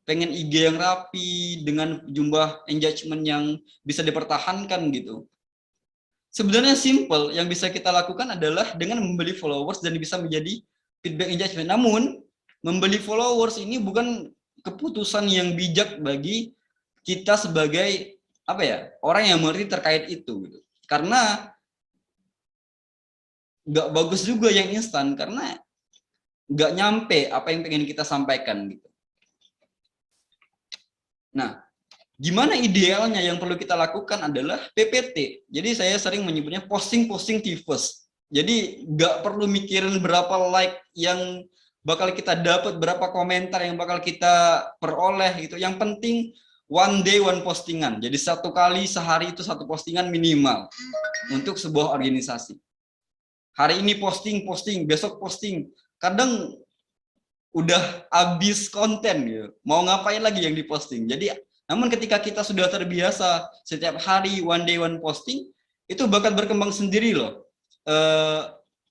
Pengen IG yang rapi dengan jumlah engagement yang bisa dipertahankan gitu. Sebenarnya simple, yang bisa kita lakukan adalah dengan membeli followers dan bisa menjadi feedback engagement. Namun membeli followers ini bukan keputusan yang bijak bagi kita sebagai orang yang mengerti terkait itu gitu. Karena nggak bagus juga yang instan karena nggak nyampe apa yang pengen kita sampaikan gitu. Nah, gimana idealnya yang perlu kita lakukan adalah PPT. Jadi saya sering menyebutnya posting tipes. Jadi nggak perlu mikirin berapa like yang bakal kita dapat, berapa komentar yang bakal kita peroleh gitu. Yang penting one day one postingan. Jadi 1 kali sehari itu 1 postingan minimal untuk sebuah organisasi. Hari ini posting, besok posting. Kadang udah habis konten gitu. Mau ngapain lagi yang diposting. Jadi namun ketika kita sudah terbiasa setiap hari one day one posting, itu bakal berkembang sendiri loh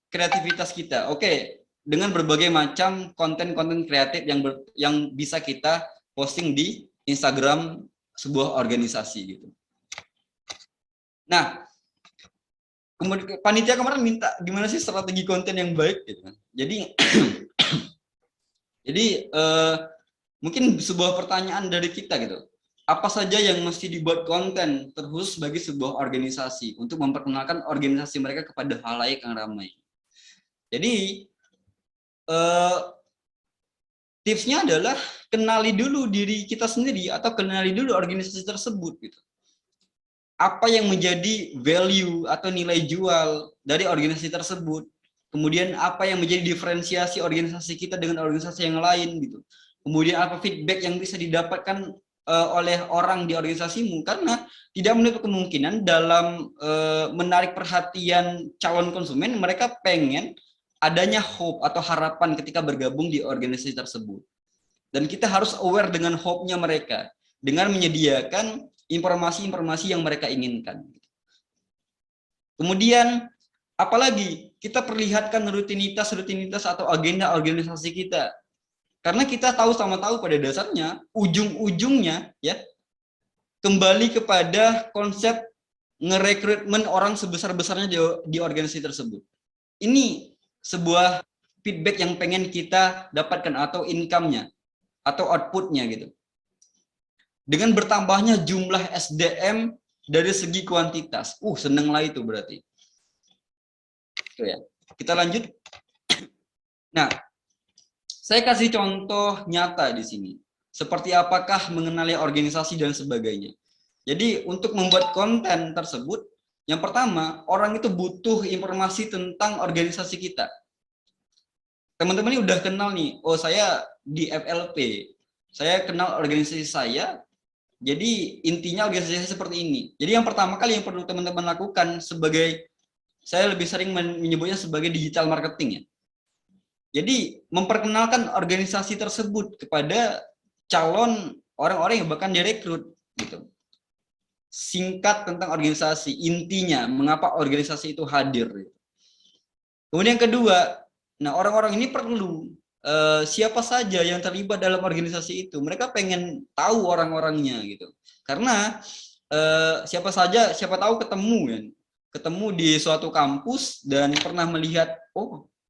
kreativitas kita. Oke, dengan berbagai macam konten-konten kreatif yang bisa kita posting di Instagram sebuah organisasi gitu. Nah, kemudian panitia kemarin minta gimana sih strategi konten yang baik gitu. Jadi mungkin sebuah pertanyaan dari kita gitu. Apa saja yang mesti dibuat konten terkhusus bagi sebuah organisasi untuk memperkenalkan organisasi mereka kepada halayak yang ramai. Jadi tipsnya adalah kenali dulu diri kita sendiri atau kenali dulu organisasi tersebut gitu. Apa yang menjadi value atau nilai jual dari organisasi tersebut. Kemudian apa yang menjadi diferensiasi organisasi kita dengan organisasi yang lain gitu. kemudian apa feedback yang bisa didapatkan oleh orang di organisasimu, karena tidak menutup kemungkinan dalam menarik perhatian calon konsumen, mereka pengen adanya hope atau harapan ketika bergabung di organisasi tersebut. Dan kita harus aware dengan hope-nya mereka dengan menyediakan informasi-informasi yang mereka inginkan. Kemudian apalagi kita perlihatkan rutinitas atau agenda organisasi kita. Karena kita tahu pada dasarnya ujung-ujungnya ya kembali kepada konsep ngerekrutmen orang sebesar-besarnya di organisasi tersebut. Ini sebuah feedback yang pengen kita dapatkan atau income-nya atau output-nya gitu. Dengan bertambahnya jumlah SDM dari segi kuantitas. Seneng lah itu berarti. Itu ya. Kita lanjut. Nah, saya kasih contoh nyata di sini. Seperti apakah mengenali organisasi dan sebagainya. Jadi untuk membuat konten tersebut, yang pertama, orang itu butuh informasi tentang organisasi kita. Teman-teman ini udah kenal nih, saya di FLP, saya kenal organisasi saya, jadi intinya organisasi saya seperti ini. Jadi yang pertama kali yang perlu teman-teman lakukan sebagai, saya lebih sering menyebutnya sebagai digital marketing ya. Jadi memperkenalkan organisasi tersebut kepada calon orang-orang yang bahkan direkrut gitu. Singkat tentang organisasi, intinya mengapa organisasi itu hadir. Kemudian yang kedua, orang-orang ini perlu siapa saja yang terlibat dalam organisasi itu. Mereka pengen tahu orang-orangnya gitu. Karena siapa tahu ketemu di suatu kampus dan pernah melihat,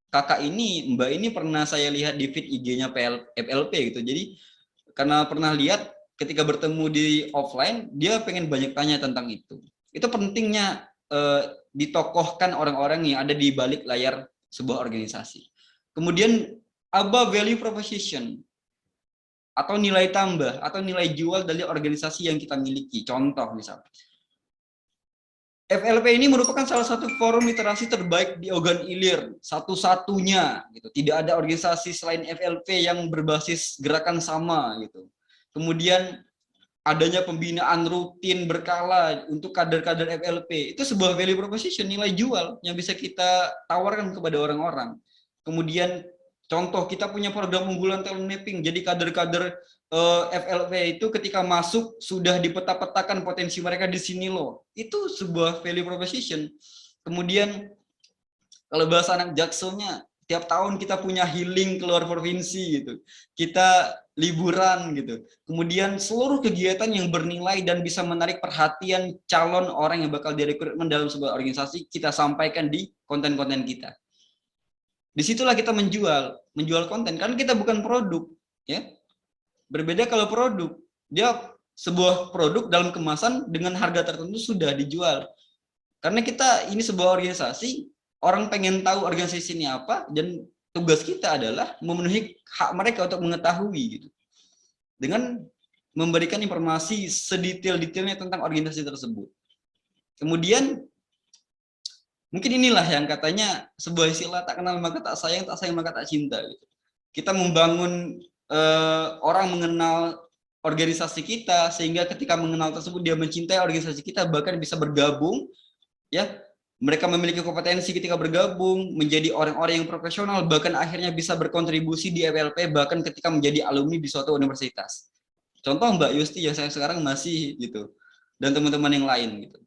kakak ini, mbak ini pernah saya lihat di feed IG-nya FLP gitu. Jadi karena pernah lihat ketika bertemu di offline, dia pengen banyak tanya tentang itu. Itu pentingnya ditokohkan orang-orang yang ada di balik layar sebuah organisasi. Kemudian apa value proposition atau nilai tambah atau nilai jual dari organisasi yang kita miliki. Contoh misalnya, FLP ini merupakan salah satu forum literasi terbaik di Ogan Ilir, satu-satunya gitu. Tidak ada organisasi selain FLP yang berbasis gerakan sama gitu. Kemudian adanya pembinaan rutin berkala untuk kader-kader FLP. Itu sebuah value proposition, nilai jual yang bisa kita tawarkan kepada orang-orang. Kemudian contoh, kita punya program unggulan talent mapping. Jadi kader-kader FLP itu ketika masuk sudah dipeta-petakan potensi mereka di sini loh. Itu sebuah value proposition. Kemudian kalau bahasa anak Jakselnya, tiap tahun kita punya healing keluar provinsi gitu. Kita liburan gitu. Kemudian seluruh kegiatan yang bernilai dan bisa menarik perhatian calon orang yang bakal direkrutmen dalam sebuah organisasi, kita sampaikan di konten-konten kita. Disitulah kita menjual konten. Karena kita bukan produk, ya. Berbeda kalau produk, dia sebuah produk dalam kemasan dengan harga tertentu sudah dijual. Karena kita ini sebuah organisasi, orang pengen tahu organisasi ini apa, dan tugas kita adalah memenuhi hak mereka untuk mengetahui gitu. Dengan memberikan informasi sedetail-detailnya tentang organisasi tersebut. Kemudian mungkin inilah yang katanya sebuah istilah, tak kenal maka tak sayang maka tak cinta gitu. Kita membangun orang mengenal organisasi kita sehingga ketika mengenal tersebut dia mencintai organisasi kita, bahkan bisa bergabung ya. Mereka memiliki kompetensi ketika bergabung menjadi orang-orang yang profesional, bahkan akhirnya bisa berkontribusi di FLP bahkan ketika menjadi alumni di suatu universitas. Contoh Mbak Yusti yang saya sekarang masih gitu, dan teman-teman yang lain gitu.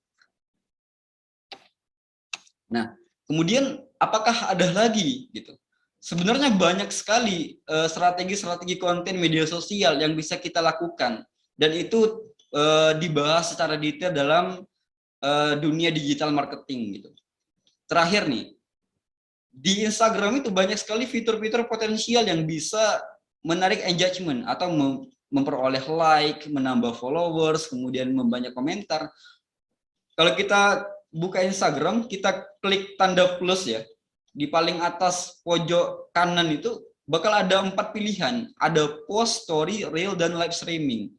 Nah, kemudian apakah ada lagi gitu? Sebenarnya banyak sekali strategi-strategi konten media sosial yang bisa kita lakukan, dan itu dibahas secara detail dalam dunia digital marketing gitu. Terakhir nih, di Instagram itu banyak sekali fitur-fitur potensial yang bisa menarik engagement atau memperoleh like, menambah followers, kemudian membanyak komentar. Kalau kita buka Instagram, kita klik tanda plus ya, di paling atas pojok kanan itu bakal ada 4 pilihan. Ada post, story, reel, dan live streaming.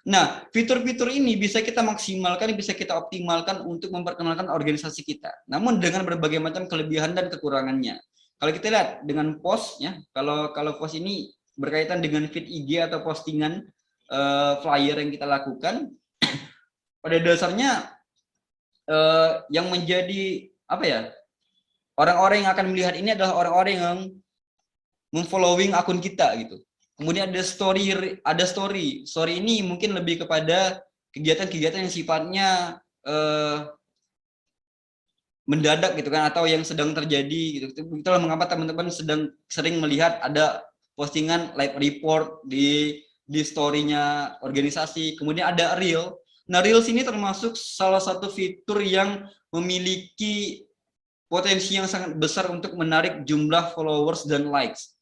Nah, fitur-fitur ini bisa kita maksimalkan, bisa kita optimalkan untuk memperkenalkan organisasi kita. Namun dengan berbagai macam kelebihan dan kekurangannya. Kalau kita lihat dengan post, ya, kalau post ini berkaitan dengan feed IG atau postingan flyer yang kita lakukan, pada dasarnya yang menjadi apa ya, orang-orang yang akan melihat ini adalah orang-orang yang memfollowing akun kita gitu. Kemudian ada story ini mungkin lebih kepada kegiatan-kegiatan yang sifatnya mendadak gitu kan, atau yang sedang terjadi gitu. Itulah mengapa teman-teman sering melihat ada postingan live report di story-nya organisasi. Kemudian ada reel. Nah, reels ini termasuk salah satu fitur yang memiliki potensi yang sangat besar untuk menarik jumlah followers dan likes.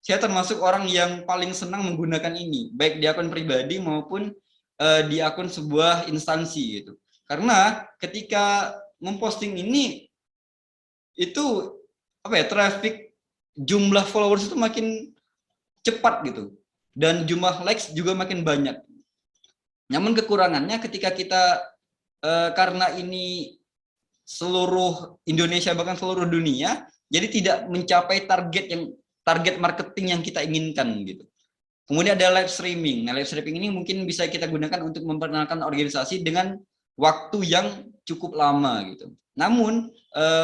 Saya termasuk orang yang paling senang menggunakan ini, baik di akun pribadi maupun di akun sebuah instansi gitu. Karena ketika memposting ini, itu apa ya, traffic, jumlah followers itu makin cepat gitu, dan jumlah likes juga makin banyak. Namun kekurangannya ketika kita karena ini seluruh Indonesia bahkan seluruh dunia, jadi tidak mencapai target marketing yang kita inginkan gitu. Kemudian ada live streaming. Nah, live streaming ini mungkin bisa kita gunakan untuk memperkenalkan organisasi dengan waktu yang cukup lama gitu. Namun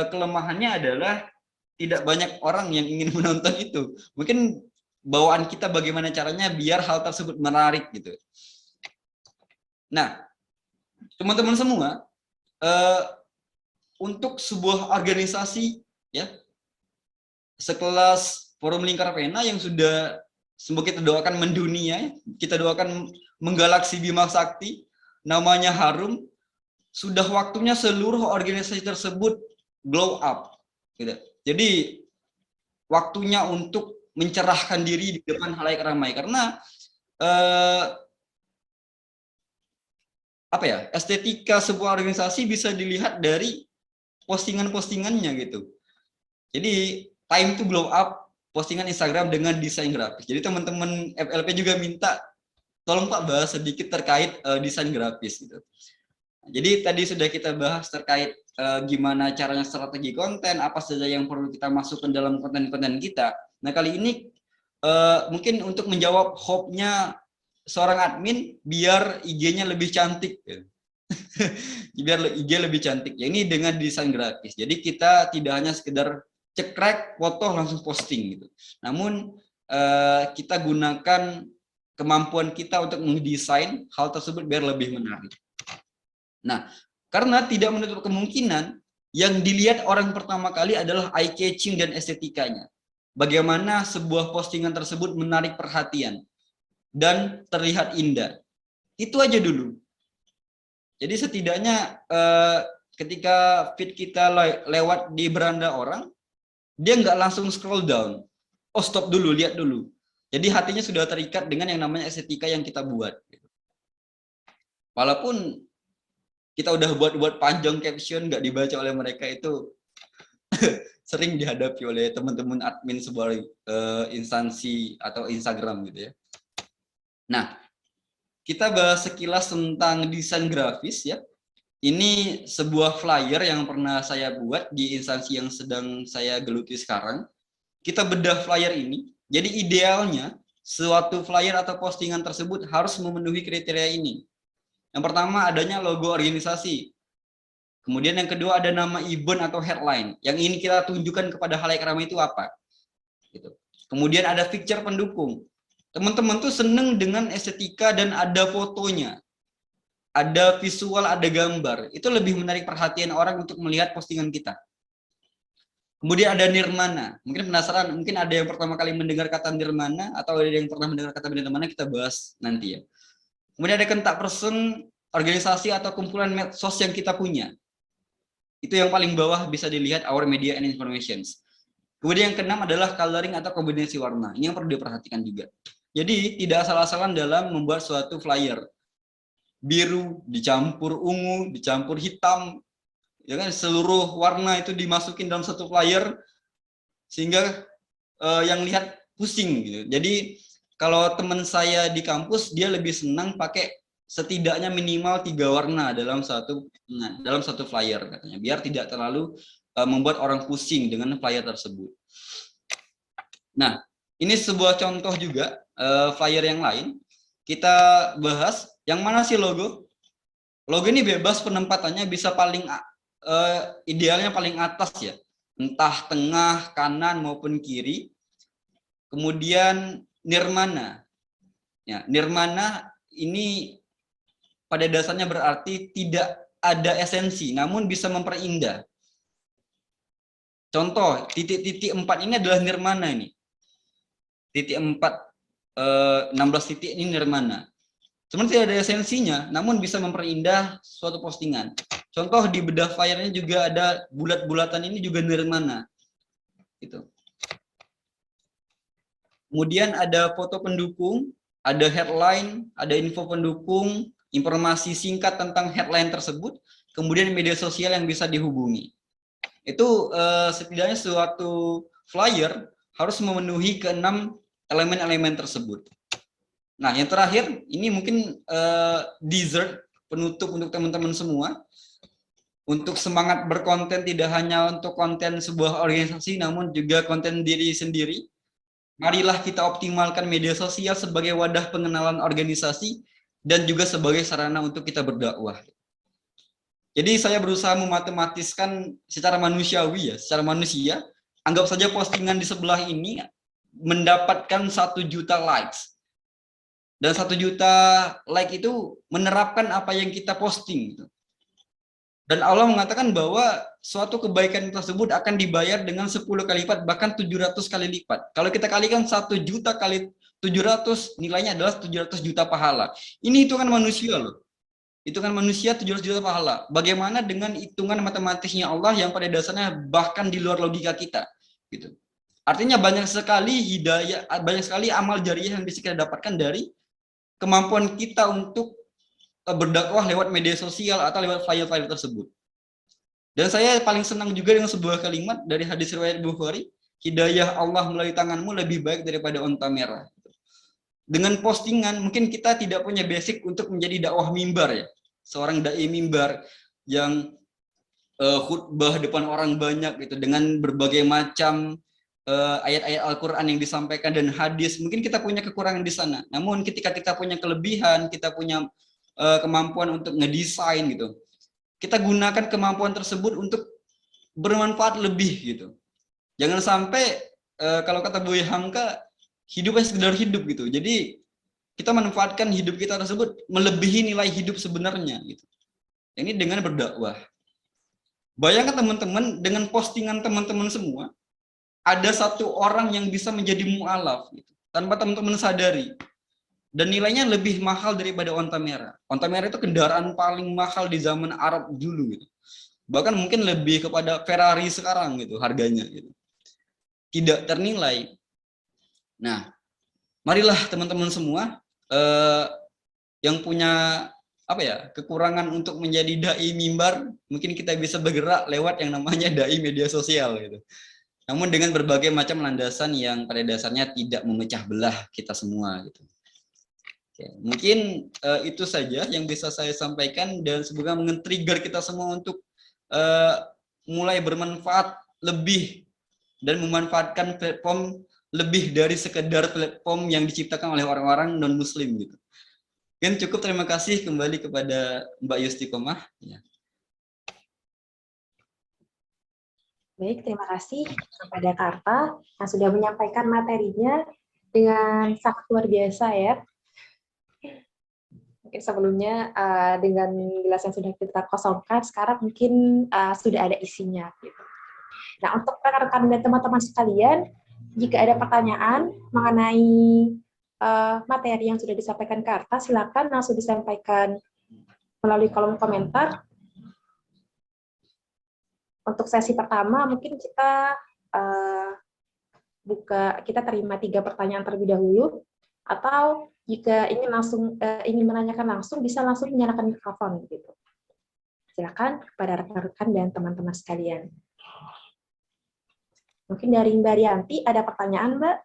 kelemahannya adalah tidak banyak orang yang ingin menonton itu. Mungkin bawaan kita bagaimana caranya biar hal tersebut menarik gitu. Nah, teman-teman semua, untuk sebuah organisasi ya sekelas Forum Lingkar Pena yang sudah semoga kita doakan mendunia, kita doakan menggalaksi Bima Sakti, namanya harum, sudah waktunya seluruh organisasi tersebut glow up gitu. Jadi waktunya untuk mencerahkan diri di depan halayak ramai, karena apa ya, estetika sebuah organisasi bisa dilihat dari postingan-postingannya gitu. Jadi time to glow up postingan Instagram dengan desain grafis. Jadi teman-teman FLP juga minta tolong Pak bahas sedikit terkait desain grafis gitu. Jadi tadi sudah kita bahas terkait gimana caranya strategi konten, apa saja yang perlu kita masukkan dalam konten-konten kita. Nah, kali ini mungkin untuk menjawab hope-nya seorang admin biar IG-nya lebih cantik. Biar IG lebih cantik. Ya, ini dengan desain grafis. Jadi kita tidak hanya sekedar cekrek, foto langsung posting gitu. Namun kita gunakan kemampuan kita untuk mendesain hal tersebut biar lebih menarik. Nah, karena tidak menutup kemungkinan yang dilihat orang pertama kali adalah eye catching dan estetikanya. Bagaimana sebuah postingan tersebut menarik perhatian dan terlihat indah. Itu aja dulu. Jadi setidaknya ketika feed kita lewat di beranda orang, dia nggak langsung scroll down. Oh, stop dulu, lihat dulu. Jadi hatinya sudah terikat dengan yang namanya estetika yang kita buat. Walaupun kita udah buat panjang caption, nggak dibaca oleh mereka, itu sering dihadapi oleh teman-teman admin sebuah instansi atau Instagram gitu ya. Nah, kita bahas sekilas tentang desain grafis ya. Ini sebuah flyer yang pernah saya buat di instansi yang sedang saya geluti sekarang. Kita bedah flyer ini. Jadi idealnya suatu flyer atau postingan tersebut harus memenuhi kriteria ini. Yang pertama adanya logo organisasi. Kemudian yang kedua ada nama event atau headline. Yang ini kita tunjukkan kepada halayak ramai itu apa. Gitu. Kemudian ada picture pendukung. Teman-teman tuh seneng dengan estetika dan ada fotonya. Ada visual, ada gambar. Itu lebih menarik perhatian orang untuk melihat postingan kita. Kemudian ada nirmana. Mungkin penasaran, mungkin ada yang pertama kali mendengar kata nirmana atau ada yang pernah mendengar kata nirmana, kita bahas nanti ya. Kemudian ada kontak person, organisasi atau kumpulan medsos yang kita punya. Itu yang paling bawah bisa dilihat our media and informations. Kemudian yang keenam adalah coloring atau kombinasi warna. Ini yang perlu diperhatikan juga. Jadi tidak asal-asalan dalam membuat suatu flyer. Biru dicampur ungu, dicampur hitam, ya kan, seluruh warna itu dimasukin dalam satu flyer sehingga yang lihat pusing gitu. Jadi kalau teman saya di kampus, dia lebih senang pakai setidaknya minimal 3 warna dalam satu flyer katanya, biar tidak terlalu membuat orang pusing dengan flyer tersebut. Nah, ini sebuah contoh juga flyer yang lain. Kita bahas yang mana sih logo? Logo ini bebas penempatannya, bisa paling idealnya paling atas ya, entah tengah, kanan maupun kiri. Kemudian nirmana. Ya, nirmana ini pada dasarnya berarti tidak ada esensi, namun bisa memperindah. Contoh, titik-titik 4 ini adalah nirmana ini. Titik 4, 16 titik ini nirmana. Sebenarnya tidak ada esensinya, namun bisa memperindah suatu postingan. Contoh di bedah flyer-nya juga ada bulat-bulatan, ini juga nirmana. Gitu. Kemudian ada foto pendukung, ada headline, ada info pendukung, informasi singkat tentang headline tersebut, kemudian media sosial yang bisa dihubungi. Itu setidaknya suatu flyer harus memenuhi keenam elemen-elemen tersebut. Nah, yang terakhir, ini mungkin dessert, penutup untuk teman-teman semua. Untuk semangat berkonten tidak hanya untuk konten sebuah organisasi, namun juga konten diri sendiri. Marilah kita optimalkan media sosial sebagai wadah pengenalan organisasi dan juga sebagai sarana untuk kita berdakwah. Jadi saya berusaha mematematiskan secara manusiawi ya, secara manusia. Anggap saja postingan di sebelah ini mendapatkan 1 juta likes. Dan 1 juta like itu menerapkan apa yang kita posting. Dan Allah mengatakan bahwa suatu kebaikan tersebut akan dibayar dengan 10 kali lipat, bahkan 700 kali lipat. Kalau kita kalikan 1 juta kali 700, nilainya adalah 700 juta pahala. Ini hitungan manusia loh. Hitungan manusia 700 juta pahala. Bagaimana dengan hitungan matematisnya Allah yang pada dasarnya bahkan di luar logika kita. Gitu. Artinya banyak sekali hidayah, banyak sekali amal jariah yang bisa kita dapatkan dari kemampuan kita untuk berdakwah lewat media sosial atau lewat flyer-flyer tersebut. Dan saya paling senang juga dengan sebuah kalimat dari hadis riwayat Bukhari, hidayah Allah melalui tanganmu lebih baik daripada onta merah. Dengan postingan mungkin kita tidak punya basic untuk menjadi dakwah mimbar ya. Seorang dai mimbar yang khutbah depan orang banyak gitu dengan berbagai macam ayat-ayat Al-Qur'an yang disampaikan dan hadis. Mungkin kita punya kekurangan di sana. Namun ketika kita punya kelebihan, kita punya kemampuan untuk ngedesain gitu, kita gunakan kemampuan tersebut untuk bermanfaat lebih gitu. Jangan sampai kalau kata Buya Hamka, hidupnya sekedar hidup gitu. Jadi kita manfaatkan hidup kita tersebut melebihi nilai hidup sebenarnya gitu. Ini dengan berdakwah. Bayangkan teman-teman, dengan postingan teman-teman semua ada 1 orang yang bisa menjadi mu'alaf gitu, tanpa teman-teman sadari. Dan nilainya lebih mahal daripada onta merah. Onta merah itu kendaraan paling mahal di zaman Arab dulu gitu. Bahkan mungkin lebih kepada Ferrari sekarang gitu harganya gitu. Tidak ternilai. Nah, marilah teman-teman semua yang punya kekurangan untuk menjadi dai mimbar, mungkin kita bisa bergerak lewat yang namanya dai media sosial gitu. Namun dengan berbagai macam landasan yang pada dasarnya tidak memecah belah kita semua gitu. Oke, mungkin itu saja yang bisa saya sampaikan dan semoga men-trigger kita semua untuk mulai bermanfaat lebih dan memanfaatkan platform lebih dari sekedar platform yang diciptakan oleh orang-orang non-muslim gitu. Mungkin cukup, terima kasih kembali kepada Mbak Yustiqomah. Ya. Baik, terima kasih kepada Karta yang sudah menyampaikan materinya dengan sangat luar biasa ya. Mungkin sebelumnya dengan gelas yang sudah kita kosongkan, sekarang mungkin sudah ada isinya. Gitu. Nah, untuk rekan-rekan dan teman-teman sekalian, jika ada pertanyaan mengenai materi yang sudah disampaikan Karta, silakan langsung disampaikan melalui kolom komentar. Untuk sesi pertama, mungkin kita kita terima 3 pertanyaan terlebih dahulu, atau jika ingin menanyakan langsung, bisa langsung menyalakan mikrofon gitu. Silakan kepada rekan-rekan dan teman-teman sekalian. Mungkin dari Mbak Rianti ada pertanyaan, Mbak?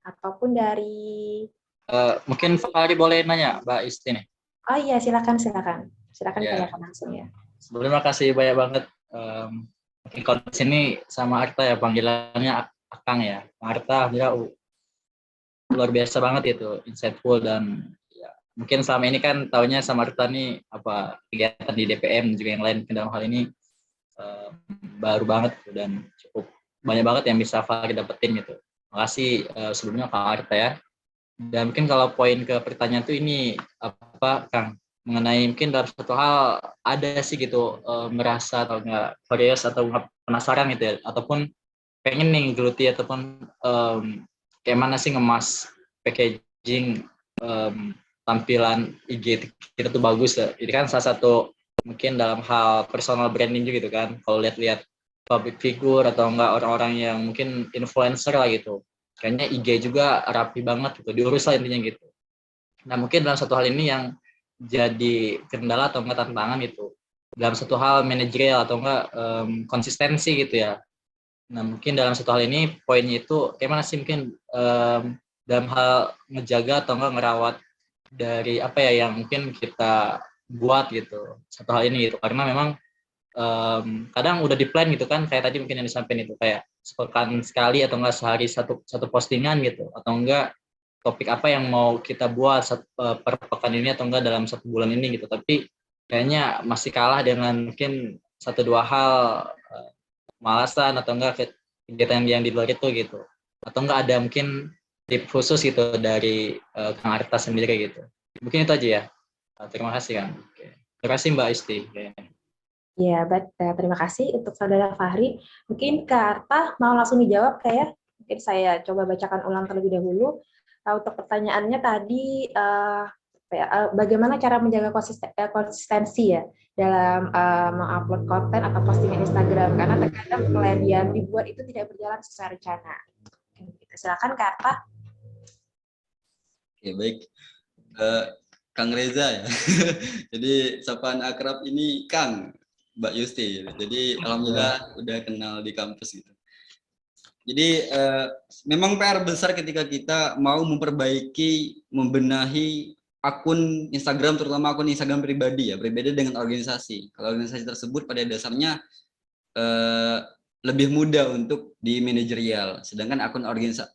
Ataupun dari Mungkin Fahri boleh nanya Mbak Isti nih. Oh iya, silakan. Silakan Ya. tanyakan langsung ya. Sebelumnya makasih banyak banget. Mungkin kalau di sini sama Arta ya panggilannya Akang ya. Arta alhamdulillah luar biasa banget itu, insightful, dan ya, mungkin selama ini kan taunya sama Arta nih apa kegiatan di DPM juga yang lain, dalam hal ini baru banget dan cukup banyak banget yang bisa Fahri dapetin gitu. Makasih sebelumnya Kak Arta ya. Dan mungkin kalau poin ke pertanyaan tuh ini apa Kang, mengenai mungkin dalam satu hal ada sih gitu merasa atau enggak curious atau enggak penasaran gitu ya, ataupun pengen nih geluti ataupun kayak mana sih ngemas packaging tampilan IG kita tuh bagus ya. Ini kan salah satu mungkin dalam hal personal branding juga gitu kan, kalau lihat-lihat public figure atau enggak orang-orang yang mungkin influencer lah gitu, kayaknya IG juga rapi banget gitu, diurus lah intinya gitu. Nah mungkin dalam satu hal ini yang jadi kendala atau enggak tantangan itu dalam satu hal manajerial atau enggak konsistensi gitu ya. Nah mungkin dalam satu hal ini poinnya itu kayak mana sih mungkin dalam hal ngejaga atau enggak ngerawat dari apa ya yang mungkin kita buat gitu satu hal ini gitu, karena memang kadang udah di plan gitu kan, kayak tadi mungkin yang disampaikan itu kayak sepekan sekali atau enggak sehari satu postingan gitu, atau enggak topik apa yang mau kita buat per pekan ini atau enggak dalam 1 bulan ini gitu, tapi kayaknya masih kalah dengan mungkin 1-2 hal malasan atau enggak kegiatan yang di luar itu gitu, atau enggak ada mungkin tip khusus gitu dari Kang Arta sendiri gitu. Mungkin itu aja ya. Terima kasih Kang. Oke. Terima kasih Mbak Isti. Ya, terima kasih untuk Saudara Fahri. Mungkin Kak Arta mau langsung dijawab kayak, mungkin saya coba bacakan ulang terlebih dahulu. Untuk pertanyaannya tadi, bagaimana cara menjaga konsistensi ya dalam mengupload konten atau postingan Instagram, karena terkadang plan yang dibuat itu tidak berjalan sesuai rencana. Silakan Kak Arta. Oke, baik. Kang Reza ya. Jadi sapaan akrab ini Kang, Mbak Yusti. Jadi alhamdulillah udah kenal di kampus gitu. Jadi memang PR besar ketika kita mau memperbaiki, membenahi akun Instagram, terutama akun Instagram pribadi ya, berbeda dengan organisasi. Kalau organisasi tersebut pada dasarnya lebih mudah untuk di manajerial, sedangkan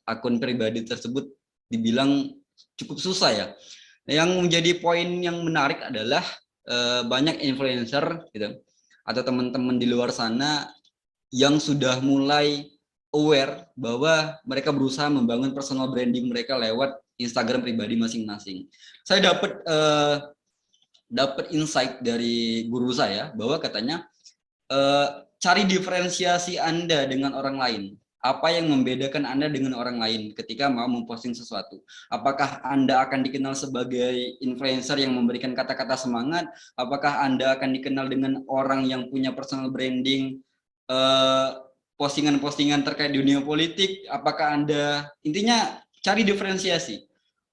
akun pribadi tersebut dibilang cukup susah ya. Yang menjadi poin yang menarik adalah banyak influencer gitu atau teman-teman di luar sana yang sudah mulai aware bahwa mereka berusaha membangun personal branding mereka lewat Instagram pribadi masing-masing. Saya dapat insight dari guru saya bahwa katanya cari diferensiasi Anda dengan orang lain. Apa yang membedakan Anda dengan orang lain ketika mau memposting sesuatu? Apakah Anda akan dikenal sebagai influencer yang memberikan kata-kata semangat? Apakah Anda akan dikenal dengan orang yang punya personal branding, postingan-postingan terkait dunia politik? Apakah Anda, intinya cari diferensiasi.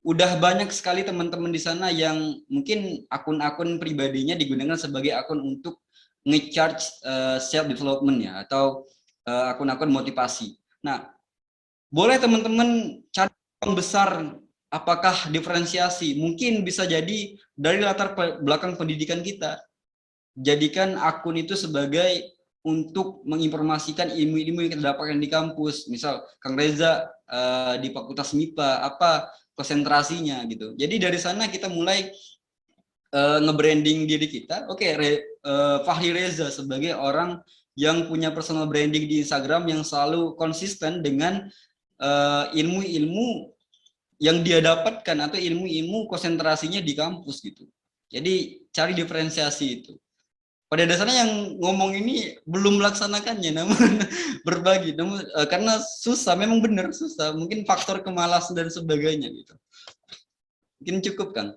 Udah banyak sekali teman-teman di sana yang mungkin akun-akun pribadinya digunakan sebagai akun untuk nge-charge self development ya, atau akun-akun motivasi. Nah, boleh teman-teman cari yang besar, apakah diferensiasi? Mungkin bisa jadi dari latar belakang pendidikan kita. Jadikan akun itu sebagai untuk menginformasikan ilmu-ilmu yang kita dapatkan di kampus. Misal Kang Reza di Fakultas MIPA, apa konsentrasinya gitu. Jadi dari sana kita mulai nge-branding diri kita. Oke, Fahri Reza sebagai orang yang punya personal branding di Instagram yang selalu konsisten dengan ilmu-ilmu yang dia dapatkan atau ilmu-ilmu konsentrasinya di kampus gitu. Jadi cari diferensiasi itu. Pada dasarnya yang ngomong ini belum melaksanakannya, namun berbagi. Namun karena susah, memang benar susah. Mungkin faktor kemalasan dan sebagainya gitu. Mungkin cukup Kang.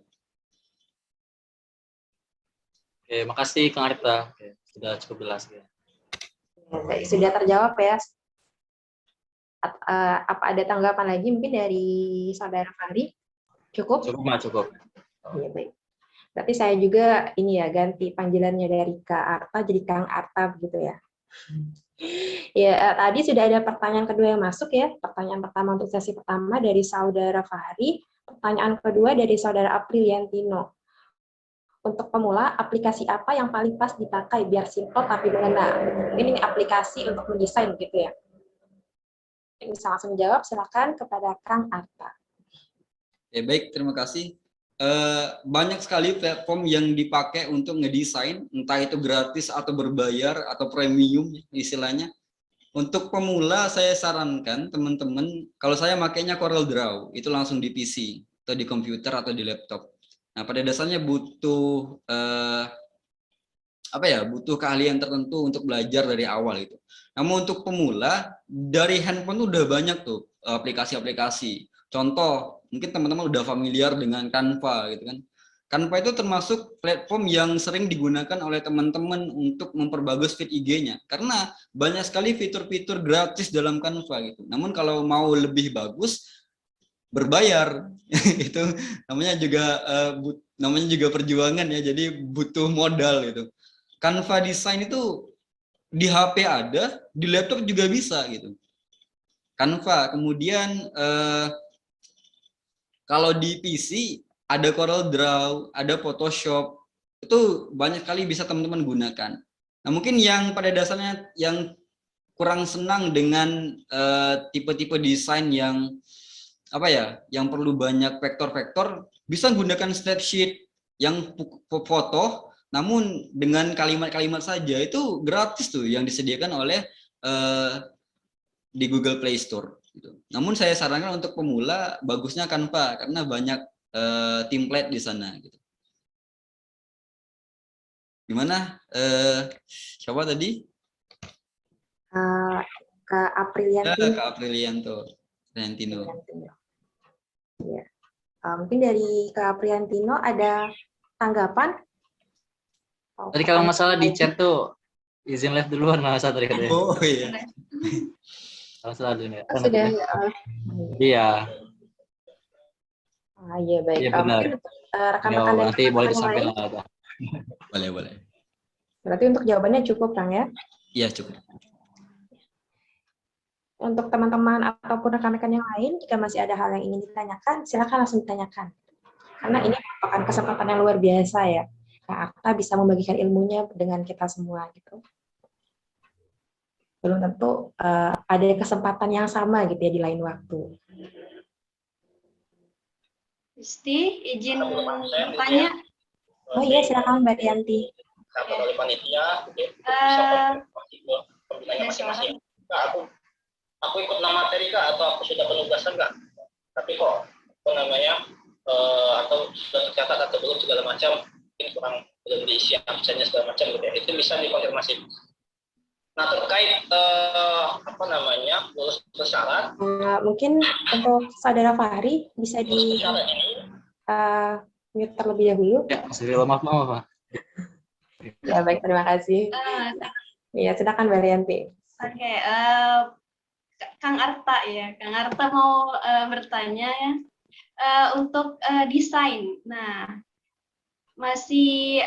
Oke, makasih Kang Arta. Oke, sudah cukup jelas ya. Sudah terjawab ya. Apa ada tanggapan lagi mungkin dari Saudara Fahri? Cukup? Cukup. Iya, baik. Berarti saya juga ini ya ganti panggilannya dari Kak Arta jadi Kang Arta begitu ya. Ya, tadi sudah ada pertanyaan kedua yang masuk ya. Pertanyaan pertama untuk sesi pertama dari Saudara Fahri. Pertanyaan kedua dari Saudara Apriliantino. Untuk pemula, aplikasi apa yang paling pas dipakai biar simpel tapi mengena? Ini aplikasi untuk mendesain gitu ya. Yang bisa langsung jawab, silakan kepada Kang Arta. Ya baik, terima kasih. Banyak sekali platform yang dipakai untuk ngedesain, entah itu gratis atau berbayar atau premium istilahnya. Untuk pemula saya sarankan teman-teman, kalau saya makainya CorelDRAW, itu langsung di PC atau di komputer atau di laptop. Nah, pada dasarnya butuh butuh keahlian tertentu untuk belajar dari awal itu. Namun untuk pemula dari handphone udah banyak tuh aplikasi-aplikasi. Contoh, mungkin teman-teman udah familiar dengan Canva gitu kan. Canva itu termasuk platform yang sering digunakan oleh teman-teman untuk memperbagus feed IG-nya karena banyak sekali fitur-fitur gratis dalam Canva gitu. Namun kalau mau lebih bagus berbayar itu namanya juga perjuangan ya, jadi butuh modal gitu. Canva Design itu di HP ada, di laptop juga bisa gitu. Canva, kemudian kalau di PC ada CorelDRAW, ada Photoshop, itu banyak kali bisa teman-teman gunakan. Nah mungkin yang pada dasarnya yang kurang senang dengan tipe-tipe desain yang yang perlu banyak vektor-vektor, bisa menggunakan spreadsheet yang foto, namun dengan kalimat-kalimat saja itu gratis tuh yang disediakan oleh di Google Play Store. Gitu. Namun saya sarankan untuk pemula bagusnya Canva karena banyak template di sana. Gitu. Gimana? Siapa tadi? Kak Apriliantino. Kak Apriliantino. Ya. Mungkin dari Kak Apriliantino ada tanggapan? Tadi kalau masalah di chat tuh izin live duluan masa tadi katanya. Oh iya. Masalah dulu ya. Sudah. Iya. Iya baik. Iya benar. Mungkin rekan-rekan dan nanti boleh disampaikan lain. lah. Boleh. Berarti untuk jawabannya cukup, Kang ya? Iya cukup. Untuk teman-teman ataupun rekan-rekan yang lain, jika masih ada hal yang ingin ditanyakan, silakan langsung ditanyakan. Karena ini merupakan kesempatan yang luar biasa ya. Kak Arta bisa membagikan ilmunya dengan kita semua gitu. Belum tentu ada kesempatan yang sama gitu ya di lain waktu. Isti, izin bertanya. Oh iya, silakan Mbak Yanti. Oleh panitia, masing-masing. Aku ikut nama materi kak atau aku sudah penugasan kak? Tapi kok atau sudah tercatat atau belum segala macam, mungkin kurang belum diisi absennya segala macam gitu ya. Itu bisa dikonfirmasi. Nah terkait lulus bersyarat. Mungkin untuk Saudara Fahri bisa di mute terlebih dahulu. Ya, maaf. Ya baik, terima kasih. Ya silakan Mbak Yanti. Oke, Kang Arta ya. Kang Arta mau bertanya ya. Untuk desain. Nah, masih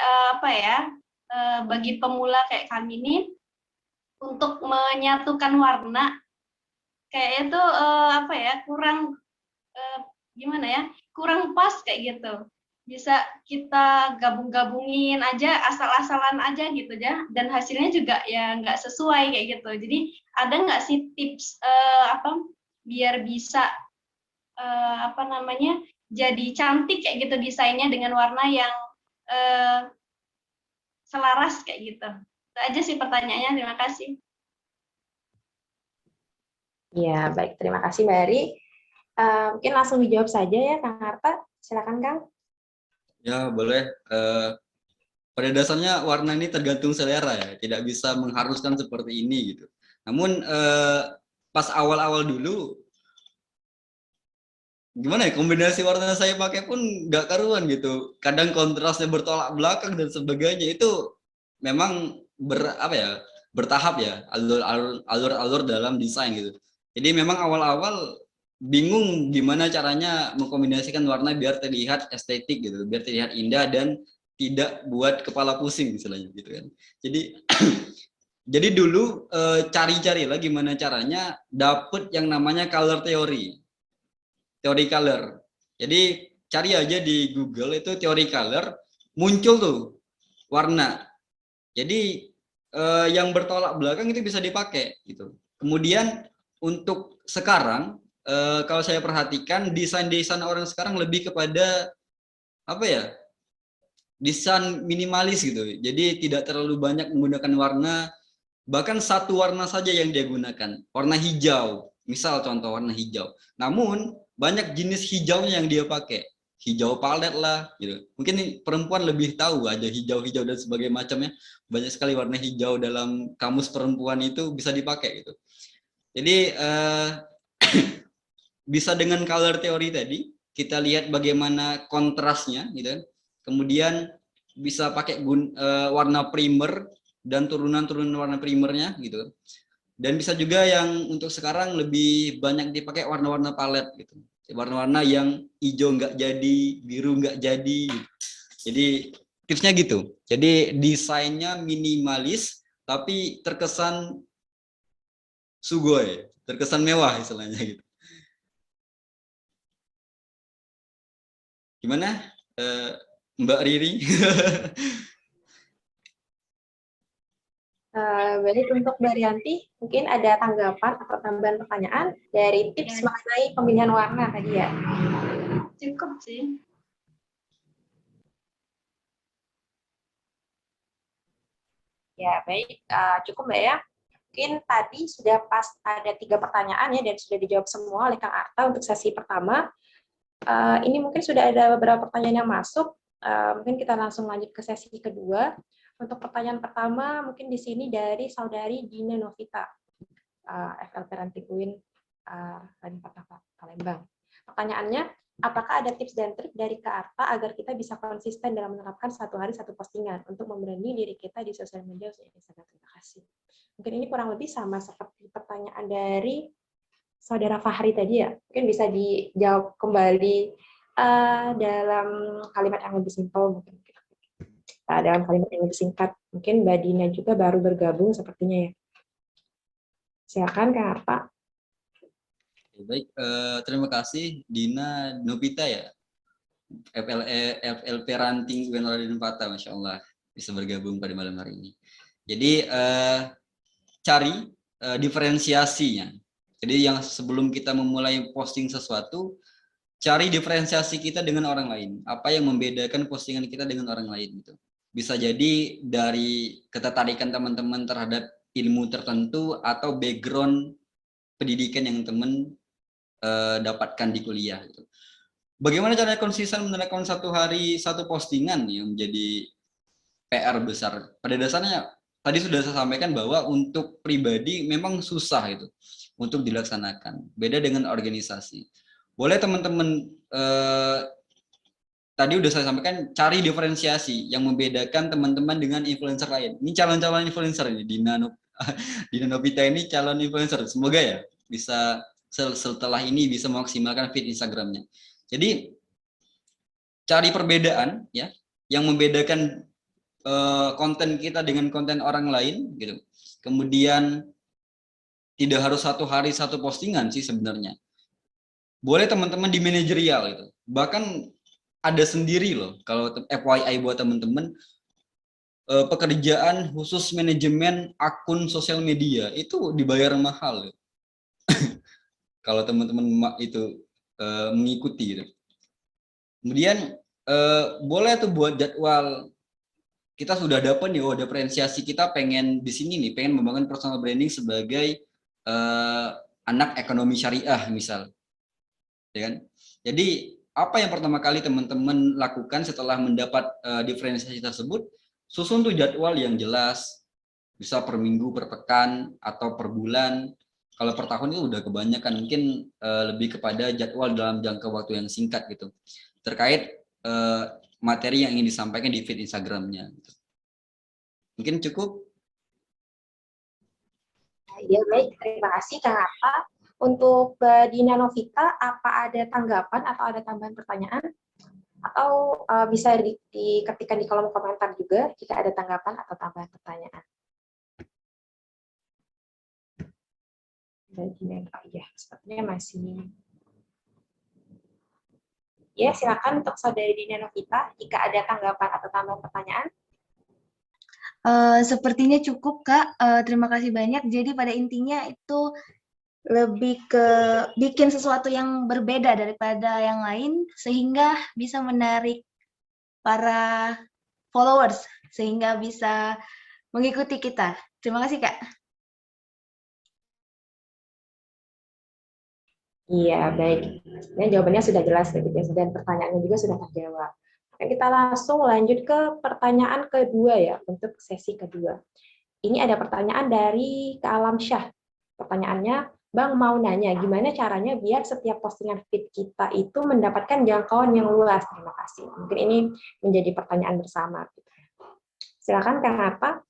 bagi pemula kayak kami ini untuk menyatukan warna kayaknya tuh kurang kurang pas kayak gitu. Bisa kita gabung-gabungin aja, asal-asalan aja gitu ya, dan hasilnya juga ya nggak sesuai kayak gitu. Jadi ada nggak sih tips biar bisa jadi cantik kayak gitu desainnya dengan warna yang selaras kayak gitu. Itu aja sih pertanyaannya. Terima kasih. Ya baik, terima kasih Mbak Ari. Mungkin langsung dijawab saja ya Kang Arta. Silakan Kang. Ya boleh. Pada dasarnya warna ini tergantung selera ya, tidak bisa mengharuskan seperti ini gitu. Namun pas awal-awal dulu, gimana ya, kombinasi warna saya pakai pun nggak karuan gitu. Kadang kontrasnya bertolak belakang dan sebagainya, itu memang bertahap ya, alur dalam desain gitu. Jadi memang awal-awal bingung gimana caranya mengkombinasikan warna biar terlihat estetik gitu, biar terlihat indah dan tidak buat kepala pusing misalnya gitu kan. Jadi dulu cari-cari lah gimana caranya dapet yang namanya color theory color. Jadi cari aja di Google itu teori color, muncul tuh warna. Jadi yang bertolak belakang itu bisa dipakai gitu. Kemudian untuk sekarang kalau saya perhatikan desain-desain orang sekarang lebih kepada apa ya? Desain minimalis gitu. Jadi tidak terlalu banyak menggunakan warna, bahkan satu warna saja yang dia gunakan, warna hijau. Misal contoh warna hijau. Namun banyak jenis hijaunya yang dia pakai. Hijau palet lah gitu. Mungkin perempuan lebih tahu ada hijau-hijau dan sebagainya macamnya. Banyak sekali warna hijau dalam kamus perempuan itu bisa dipakai gitu. Jadi bisa dengan color theory tadi kita lihat bagaimana kontrasnya gitu. Kemudian bisa pakai warna primer dan turunan-turunan warna primernya gitu. Dan bisa juga yang untuk sekarang lebih banyak dipakai warna-warna palet gitu. Warna-warna yang hijau nggak jadi, biru nggak jadi. Jadi tipsnya gitu. Jadi desainnya minimalis tapi terkesan sugoi, terkesan mewah istilahnya gitu. Gimana Mbak Riri? Baik, untuk Mbak Rianti, mungkin ada tanggapan atau tambahan pertanyaan dari tips mengenai pemilihan warna tadi ya? Cukup sih. Ya, baik. Cukup Mbak ya. Mungkin tadi sudah pas ada 3 pertanyaan ya, dan sudah dijawab semua oleh Kang Arta untuk sesi pertama. Ini mungkin sudah ada beberapa pertanyaan yang masuk. Mungkin kita langsung lanjut ke sesi kedua. Untuk pertanyaan pertama, mungkin di sini dari saudari Dina Novita, FLP Ranting UIN Palembang. Pertanyaannya, apakah ada tips dan trik dari Kak Arta agar kita bisa konsisten dalam menerapkan 1 hari 1 postingan untuk memberani diri kita di sosial media? Terima kasih. Mungkin ini kurang lebih sama seperti pertanyaan dari Saudara Fahri tadi ya. Mungkin bisa dijawab kembali dalam kalimat yang lebih simpel mungkin. Dalam kalimat yang lebih singkat. Mungkin Mbak Dina juga baru bergabung sepertinya ya. Silakan Kak Arta. Baik, terima kasih Dina Novita ya. FLP Ranting UIN Raden Pata, Masya Allah bisa bergabung pada malam hari ini. Jadi cari diferensiasinya. Jadi yang sebelum kita memulai posting sesuatu, cari diferensiasi kita dengan orang lain. Apa yang membedakan postingan kita dengan orang lain itu. Bisa jadi dari ketertarikan teman-teman terhadap ilmu tertentu atau background pendidikan yang teman dapatkan di kuliah gitu. Bagaimana cara konsisten menerapkan 1 hari 1 postingan yang menjadi PR besar. Pada dasarnya tadi sudah saya sampaikan bahwa untuk pribadi memang susah itu untuk dilaksanakan. Beda dengan organisasi. Boleh teman-teman tadi udah saya sampaikan cari diferensiasi yang membedakan teman-teman dengan influencer lain. Ini calon-calon influencer ini Dina Novita ini calon influencer. Semoga ya bisa setelah ini bisa memaksimalkan feed Instagramnya. Jadi cari perbedaan ya yang membedakan konten kita dengan konten orang lain gitu. Kemudian tidak harus 1 hari 1 postingan sih sebenarnya. Boleh teman-teman di manajerial itu. Bahkan ada sendiri loh kalau FYI buat teman-teman pekerjaan khusus manajemen akun sosial media itu dibayar mahal. Kalau teman-teman itu mengikuti gitu. Kemudian boleh tuh buat jadwal. Kita sudah dapat nih, diferensiasi kita pengen di sini nih, pengen membangun personal branding sebagai anak ekonomi syariah misal, ya kan? Jadi apa yang pertama kali teman-teman lakukan setelah mendapat diferensiasi tersebut? Susun tuh jadwal yang jelas, bisa per minggu, per pekan, atau per bulan. Kalau per tahun itu udah kebanyakan, mungkin lebih kepada jadwal dalam jangka waktu yang singkat gitu, terkait materi yang ingin disampaikan di feed Instagramnya. Mungkin cukup. Ya baik, terima kasih Kang Arta. Untuk Dina Novita, apa ada tanggapan atau ada tambahan pertanyaan? Atau bisa diketikkan di kolom komentar juga jika ada tanggapan atau tambahan pertanyaan. Iya, sepertinya masih. Ya, silakan untuk Saudari Dina Novita, jika ada tanggapan atau tambahan pertanyaan. Sepertinya cukup, Kak. Terima kasih banyak. Jadi pada intinya itu lebih ke bikin sesuatu yang berbeda daripada yang lain, sehingga bisa menarik para followers, sehingga bisa mengikuti kita. Terima kasih, Kak. Iya, baik. Sebenarnya jawabannya sudah jelas begitu ya, dan pertanyaannya juga sudah terjawab. Oke, kita langsung lanjut ke pertanyaan kedua ya, untuk sesi kedua. Ini ada pertanyaan dari Kak Alamsyah. Pertanyaannya, Bang mau nanya, gimana caranya biar setiap postingan feed kita itu mendapatkan jangkauan yang luas? Terima kasih. Mungkin ini menjadi pertanyaan bersama. Silakan Kang Arta.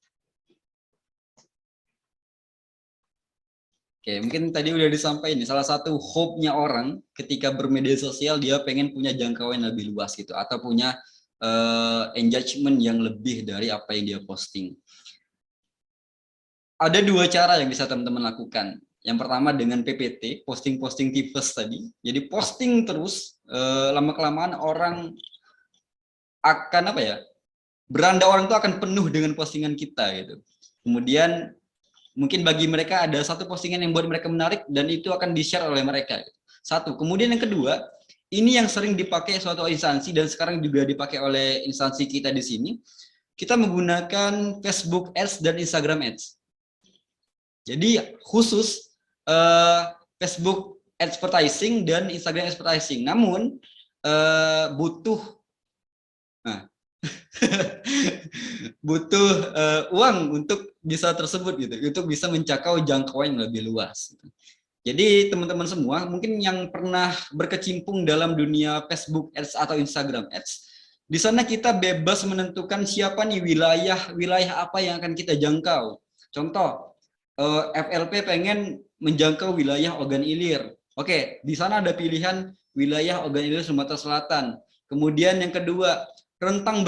Oke, mungkin tadi udah disampaikan, salah satu hope-nya orang ketika bermedia sosial dia pengen punya jangkauan lebih luas gitu, atau punya engagement yang lebih dari apa yang dia posting. Ada dua cara yang bisa teman-teman lakukan. Yang pertama dengan PPT, posting-posting tipes tadi. Jadi posting terus, lama-kelamaan orang akan apa ya? Beranda orang itu akan penuh dengan postingan kita gitu. Kemudian mungkin bagi mereka ada satu postingan yang buat mereka menarik dan itu akan di-share oleh mereka. Satu. Kemudian yang kedua, ini yang sering dipakai suatu instansi dan sekarang juga dipakai oleh instansi kita di sini. Kita menggunakan Facebook Ads dan Instagram Ads. Jadi khusus Facebook advertising dan Instagram advertising. Namun butuh butuh uang untuk bisa tersebut gitu, untuk bisa mencapai jangkauan yang lebih luas. Gitu. Jadi teman-teman semua mungkin yang pernah berkecimpung dalam dunia Facebook Ads atau Instagram Ads, di sana kita bebas menentukan siapa nih wilayah apa yang akan kita jangkau. Contoh, FLP pengen menjangkau wilayah Ogan Ilir. Oke, di sana ada pilihan wilayah Ogan Ilir Sumatera Selatan. Kemudian yang kedua, rentang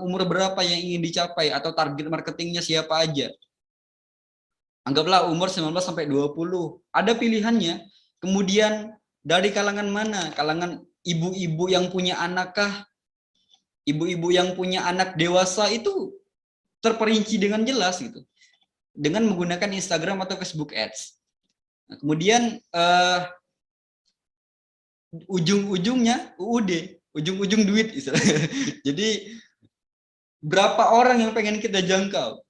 umur berapa yang ingin dicapai atau target marketingnya siapa aja. Anggaplah umur 19 sampai 20. Ada pilihannya. Kemudian dari kalangan mana? Kalangan ibu-ibu yang punya anakkah? Ibu-ibu yang punya anak dewasa itu terperinci dengan jelas gitu. Dengan menggunakan Instagram atau Facebook Ads. Nah, kemudian ujung-ujungnya UUD, ujung-ujung duit. Jadi berapa orang yang pengen kita jangkau?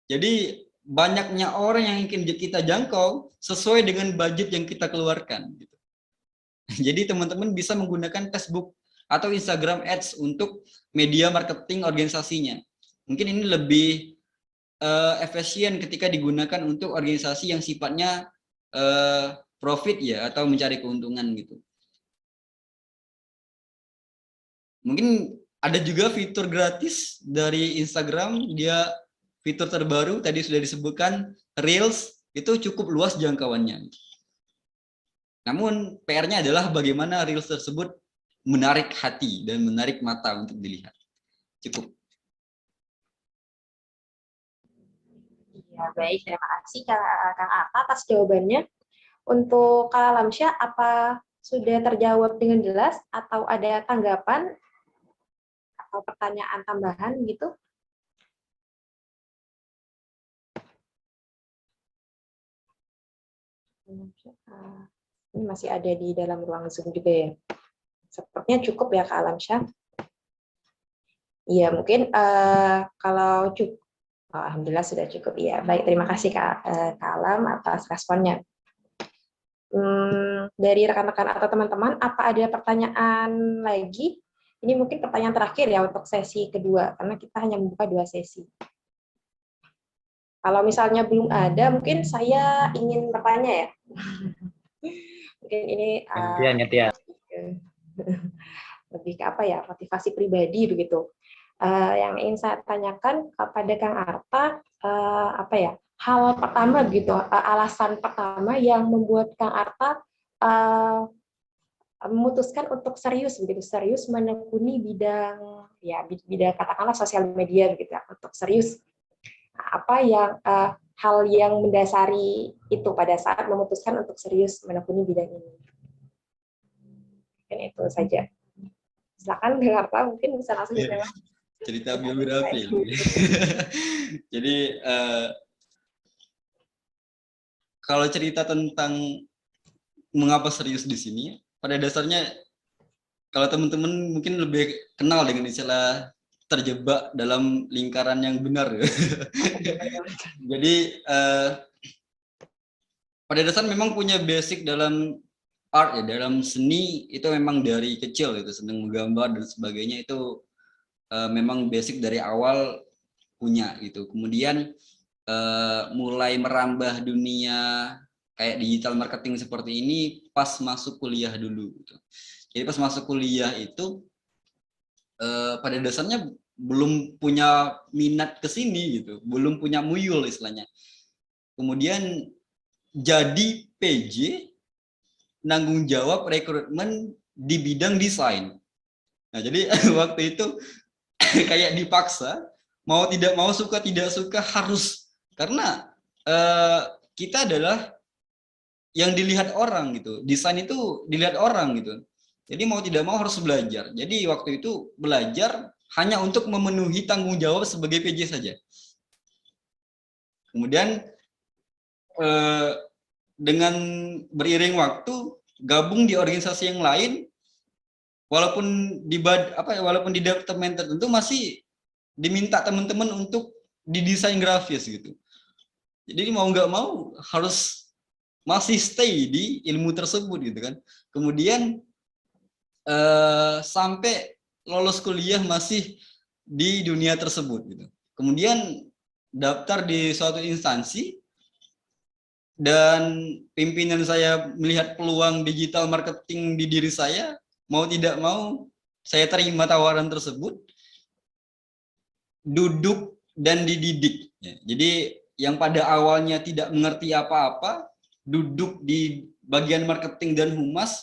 Jadi banyaknya orang yang ingin kita jangkau sesuai dengan budget yang kita keluarkan. Jadi teman-teman bisa menggunakan Facebook atau Instagram Ads untuk media marketing organisasinya. Mungkin ini lebih efisien ketika digunakan untuk organisasi yang sifatnya profit ya, atau mencari keuntungan gitu. Mungkin ada juga fitur gratis dari Instagram, dia fitur terbaru tadi sudah disebutkan Reels, itu cukup luas jangkauannya. Namun PR-nya adalah bagaimana Reels tersebut menarik hati dan menarik mata untuk dilihat. Cukup. Ya, baik, terima kasih Kang Arta atas jawabannya. Untuk Kak Alamsyah, apa sudah terjawab dengan jelas atau ada tanggapan atau pertanyaan tambahan gitu? Ini masih ada di dalam ruang Zoom juga ya. Sepertinya cukup ya Kak Alamsyah. Iya, mungkin kalau cukup, alhamdulillah sudah cukup ya. Baik, terima kasih Kak Alam atas responnya. Dari rekan-rekan atau teman-teman, apa ada pertanyaan lagi? Ini mungkin pertanyaan terakhir ya untuk sesi kedua, karena kita hanya membuka 2 sesi. Kalau misalnya belum ada, mungkin saya ingin bertanya ya. Mungkin ini lebih ke apa ya, motivasi pribadi begitu. Yang ingin saya tanyakan kepada Kang Arta, apa ya, hal pertama gitu, alasan pertama yang membuat Kang Arta memutuskan untuk serius menekuni bidang katakanlah sosial media begitu ya, untuk serius. Apa yang hal yang mendasari itu pada saat memutuskan untuk serius menekuni bidang ini? Mungkin itu saja. Silakan Jakarta, mungkin bisa langsung ditanya. Cerita biografi. Jadi kalau cerita tentang mengapa serius di sini, pada dasarnya kalau teman-teman mungkin lebih kenal dengan istilah terjebak dalam lingkaran yang benar. Jadi pada dasarnya memang punya basic dalam art ya, dalam seni itu memang dari kecil itu senang menggambar dan sebagainya, itu memang basic dari awal punya gitu. Kemudian mulai merambah dunia kayak digital marketing seperti ini pas masuk kuliah dulu gitu. Jadi pas masuk kuliah itu pada dasarnya belum punya minat ke sini gitu, belum punya muyul istilahnya. Kemudian jadi PJ nanggung jawab rekrutmen di bidang desain. Nah, jadi waktu itu kayak dipaksa, mau tidak mau, suka tidak suka harus, karena kita adalah yang dilihat orang gitu. Desain itu dilihat orang gitu. Jadi mau tidak mau harus belajar. Jadi waktu itu belajar hanya untuk memenuhi tanggung jawab sebagai PJ saja. Kemudian dengan beriring waktu gabung di organisasi yang lain, walaupun di departemen tertentu masih diminta teman-teman untuk didesain grafis gitu. Jadi mau nggak mau harus masih stay di ilmu tersebut gitu kan. Kemudian sampai lolos kuliah masih di dunia tersebut gitu. Kemudian daftar di suatu instansi dan pimpinan saya melihat peluang digital marketing di diri saya, mau tidak mau saya terima tawaran tersebut, duduk dan dididik. Jadi yang pada awalnya tidak mengerti apa-apa, duduk di bagian marketing dan humas,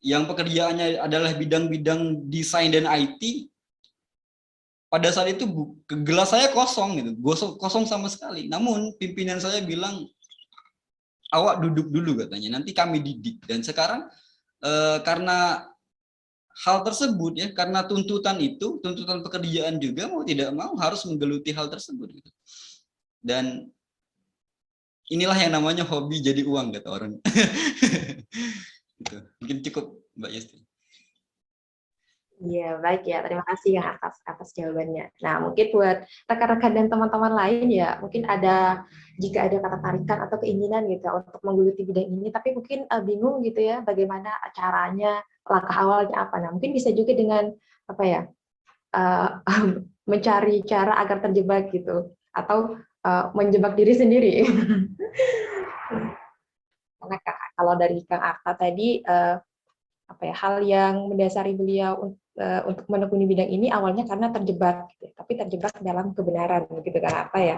yang pekerjaannya adalah bidang-bidang desain dan IT. Pada saat itu gelas saya kosong gitu, kosong sama sekali. Namun pimpinan saya bilang, awak duduk dulu katanya, nanti kami didik. Dan sekarang karena hal tersebut ya, karena tuntutan itu, tuntutan pekerjaan juga, mau tidak mau harus menggeluti hal tersebut gitu. Dan inilah yang namanya hobi jadi uang kata orang. Gitu. Mungkin cukup Mbak Yesti. Iya, baik ya. Terima kasih yang atas jawabannya. Nah, mungkin buat rekan-rekan dan teman-teman lain ya, mungkin jika ada ketertarikan atau keinginan gitu untuk menggeluti bidang ini, tapi mungkin bingung gitu ya, bagaimana caranya, langkah awalnya apa. Nah, mungkin bisa juga dengan apa ya, mencari cara agar terjebak gitu, atau menjebak diri sendiri. Karena kalau dari Kang Arta tadi, hal yang mendasari beliau untuk menekuni bidang ini awalnya karena terjebak, gitu. Tapi terjebak dalam kebenaran, gitu kan apa ya?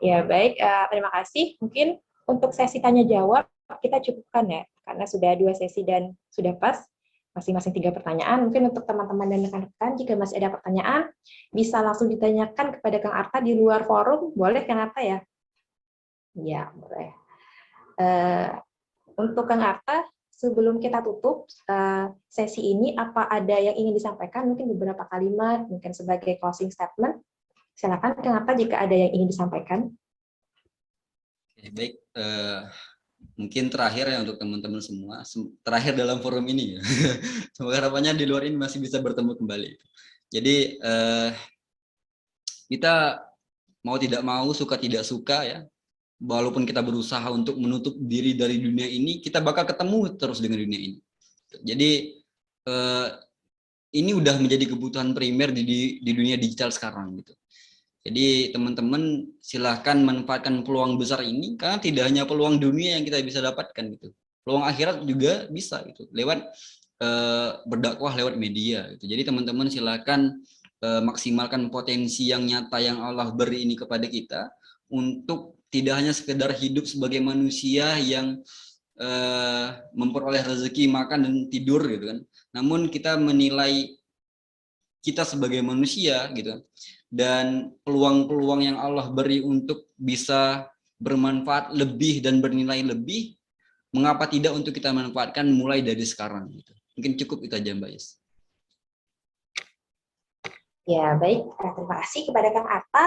Ya baik, terima kasih. Mungkin untuk sesi tanya jawab kita cukupkan ya, karena sudah 2 sesi dan sudah pas masing-masing 3 pertanyaan. Mungkin untuk teman-teman dan rekan-rekan jika masih ada pertanyaan bisa langsung ditanyakan kepada Kang Arta di luar forum, boleh Kang Arta ya? Ya boleh. Untuk Kang Arta, sebelum kita tutup sesi ini, apa ada yang ingin disampaikan? Mungkin beberapa kalimat, mungkin sebagai closing statement. Silakan Kang Arta jika ada yang ingin disampaikan. Baik, mungkin terakhir ya untuk teman-teman semua, terakhir dalam forum ini ya. Semoga harapannya di luar ini masih bisa bertemu kembali. Jadi kita mau tidak mau, suka tidak suka ya, walaupun kita berusaha untuk menutup diri dari dunia ini, kita bakal ketemu terus dengan dunia ini. Jadi ini udah menjadi kebutuhan primer di dunia digital sekarang gitu. Jadi teman-teman silahkan manfaatkan peluang besar ini, karena tidak hanya peluang dunia yang kita bisa dapatkan gitu, peluang akhirat juga bisa gitu, lewat berdakwah lewat media gitu. Jadi teman-teman silahkan maksimalkan potensi yang nyata yang Allah beri ini kepada kita, untuk tidak hanya sekedar hidup sebagai manusia yang memperoleh rezeki, makan dan tidur gitu kan, namun kita menilai kita sebagai manusia gitu, dan peluang-peluang yang Allah beri untuk bisa bermanfaat lebih dan bernilai lebih, mengapa tidak untuk kita manfaatkan mulai dari sekarang gitu. Mungkin cukup itu aja Mbak Is. Ya, baik. Terima kasih kepada Kang Atta.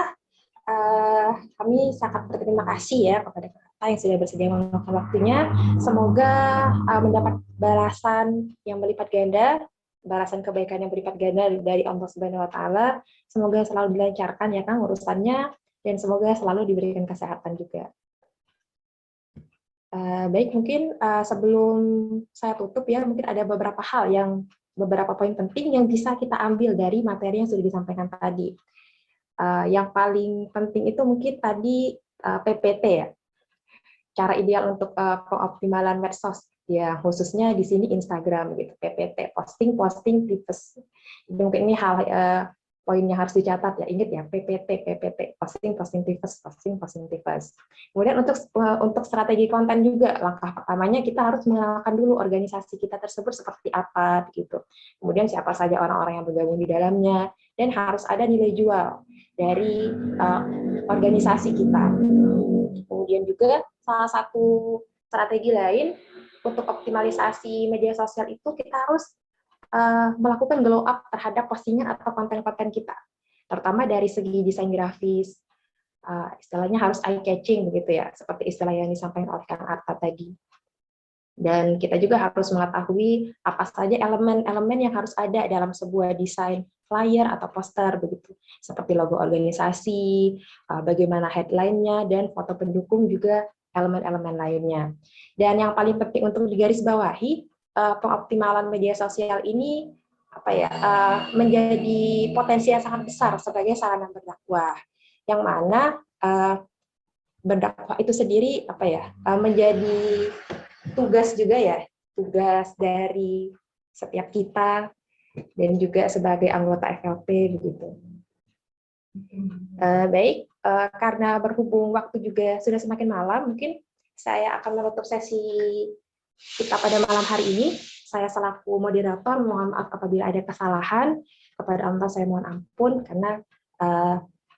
Kami sangat berterima kasih ya kepada Kang Atta yang sudah bersedia meluangkan waktunya. Semoga mendapat balasan yang berlipat ganda, balasan kebaikan yang berlipat ganda dari Allah Subhanahu wa taala. Semoga selalu dilancarkan ya Kang urusannya, dan semoga selalu diberikan kesehatan juga. Baik, mungkin sebelum saya tutup ya, mungkin ada beberapa poin penting yang bisa kita ambil dari materi yang sudah disampaikan tadi. Yang paling penting itu mungkin tadi PPT ya, cara ideal untuk pengoptimalan medsos ya, khususnya di sini Instagram gitu, PPT, posting tips. Mungkin ini hal poin yang harus dicatat ya, ingat ya, PPT, posting tips. Kemudian untuk strategi konten juga, langkah pertamanya kita harus mengenalkan dulu organisasi kita tersebut seperti apa gitu. Kemudian siapa saja orang-orang yang bergabung di dalamnya, dan harus ada nilai jual dari organisasi kita. Kemudian juga salah satu strategi lain untuk optimalisasi media sosial itu kita harus melakukan glow up terhadap postingan atau konten-konten kita, terutama dari segi desain grafis, istilahnya harus eye catching begitu ya, seperti istilah yang disampaikan oleh Kang Atta tadi. Dan kita juga harus mengetahui apa saja elemen-elemen yang harus ada dalam sebuah desain flyer atau poster begitu, seperti logo organisasi, bagaimana headline-nya, dan foto pendukung juga elemen-elemen lainnya. Dan yang paling penting untuk digarisbawahi, pengoptimalan media sosial ini menjadi potensi yang sangat besar sebagai sarana berdakwah, yang mana berdakwah itu sendiri menjadi tugas juga ya, tugas dari setiap kita dan juga sebagai anggota FLP begitu. Baik, karena berhubung waktu juga sudah semakin malam, mungkin saya akan menutup sesi kita pada malam hari ini. Saya selaku moderator mohon maaf apabila ada kesalahan. Kepada Allah saya mohon ampun, karena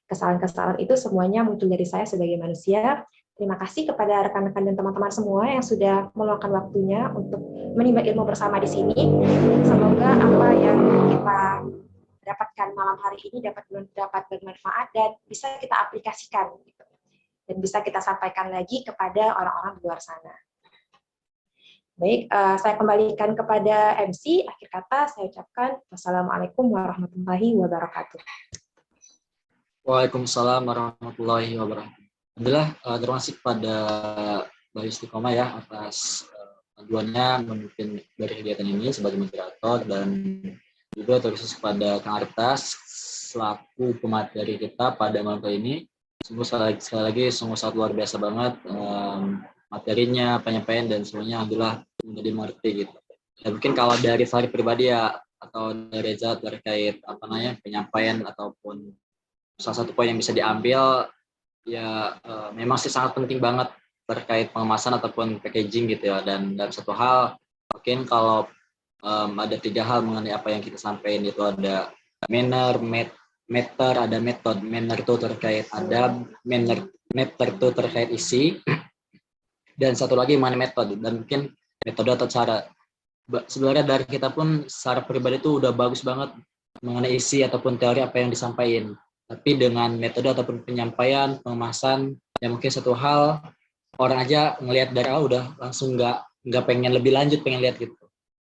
kesalahan-kesalahan itu semuanya muncul dari saya sebagai manusia. Terima kasih kepada rekan-rekan dan teman-teman semua yang sudah meluangkan waktunya untuk menimba ilmu bersama di sini. Semoga apa yang kita dapatkan malam hari ini dapat bermanfaat dan bisa kita aplikasikan dan bisa kita sampaikan lagi kepada orang-orang di luar sana. Baik, saya kembalikan kepada MC. Akhir kata saya ucapkan wassalamualaikum warahmatullahi wabarakatuh. Waalaikumsalam warahmatullahi wabarakatuh. Alhamdulillah, terima kasih kepada Mbak Istiqomah ya atas panduannya memimpin dari kegiatan ini sebagai moderator, dan juga terkhusus kepada Kang Artas selaku pemateri kita pada malam kali ini. Sungguh sekali lagi sungguh sangat luar biasa banget materinya, penyampaian dan semuanya alhamdulillah menjadi mengerti gitu. Dan mungkin kalau dari Fahri pribadi ya atau dari Reza terkait penyampaian ataupun salah satu poin yang bisa diambil ya, memang sih sangat penting banget terkait pengemasan ataupun packaging gitu ya. Dan satu hal mungkin kalau ada 3 hal mengenai apa yang kita sampaikan, itu ada manner, meter, ada method. Manner itu terkait adab, meter itu terkait isi, dan satu lagi mengenai metode. Dan mungkin metode atau cara, sebenarnya dari kita pun secara pribadi itu udah bagus banget mengenai isi ataupun teori apa yang disampaikan, tapi dengan metode ataupun penyampaian, pengemasan, ya mungkin satu hal orang aja ngelihat dari awal udah langsung nggak pengen lebih lanjut, pengen lihat gitu,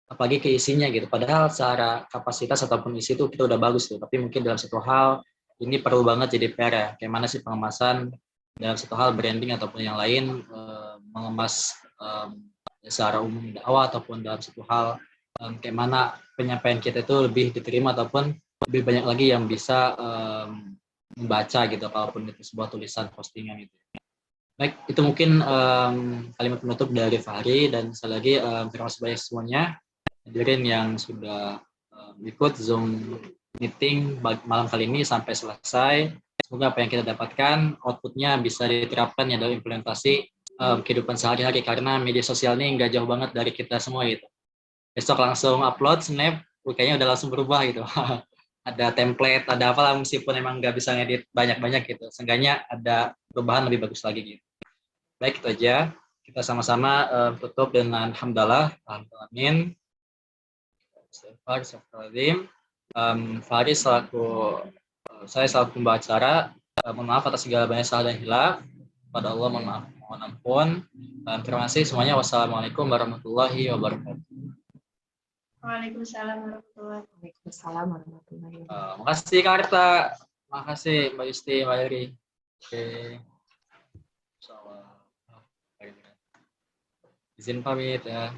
apalagi ke isinya gitu. Padahal secara kapasitas ataupun isi itu kita udah bagus tuh, tapi mungkin dalam satu hal ini perlu banget jadi PR ya, kayak mana sih pengemasan dalam satu hal branding ataupun yang lain, mengemas secara umum dakwah ataupun dalam satu hal kayak mana penyampaian kita itu lebih diterima ataupun lebih banyak lagi yang bisa membaca gitu, apapun itu sebuah tulisan postingan itu. Baik, itu mungkin kalimat penutup dari Fahri, dan sekali lagi terima kasih banyak semuanya hadirin yang sudah ikut Zoom meeting malam kali ini sampai selesai. Semoga apa yang kita dapatkan outputnya bisa diterapkan ya dalam implementasi kehidupan sehari-hari, karena media sosial ini nggak jauh banget dari kita semua gitu. Besok langsung upload snap, kayaknya udah langsung berubah gitu. Ada template, ada apalah, meskipun emang nggak bisa ngedit banyak-banyak gitu. Seenggaknya ada perubahan lebih bagus lagi gitu. Baik, itu aja. Kita sama-sama tutup dengan hamdalah. Amin. Astagfirullahaladzim. Faris saya selaku pembawa acara, mohon maaf atas segala banyak salah dan hilaf. Pada Allah mohon ampun. Terima kasih semuanya. Wassalamualaikum warahmatullahi wabarakatuh. Waalaikumsalam warahmatullahi wabarakatuh. Waalaikumsalam warahmatullahi wabarakatuh. Makasih Kak Arta. Makasih Mbak Yusti, Mbak Yuri. Oke. Insyaallah. Izin pamit ya.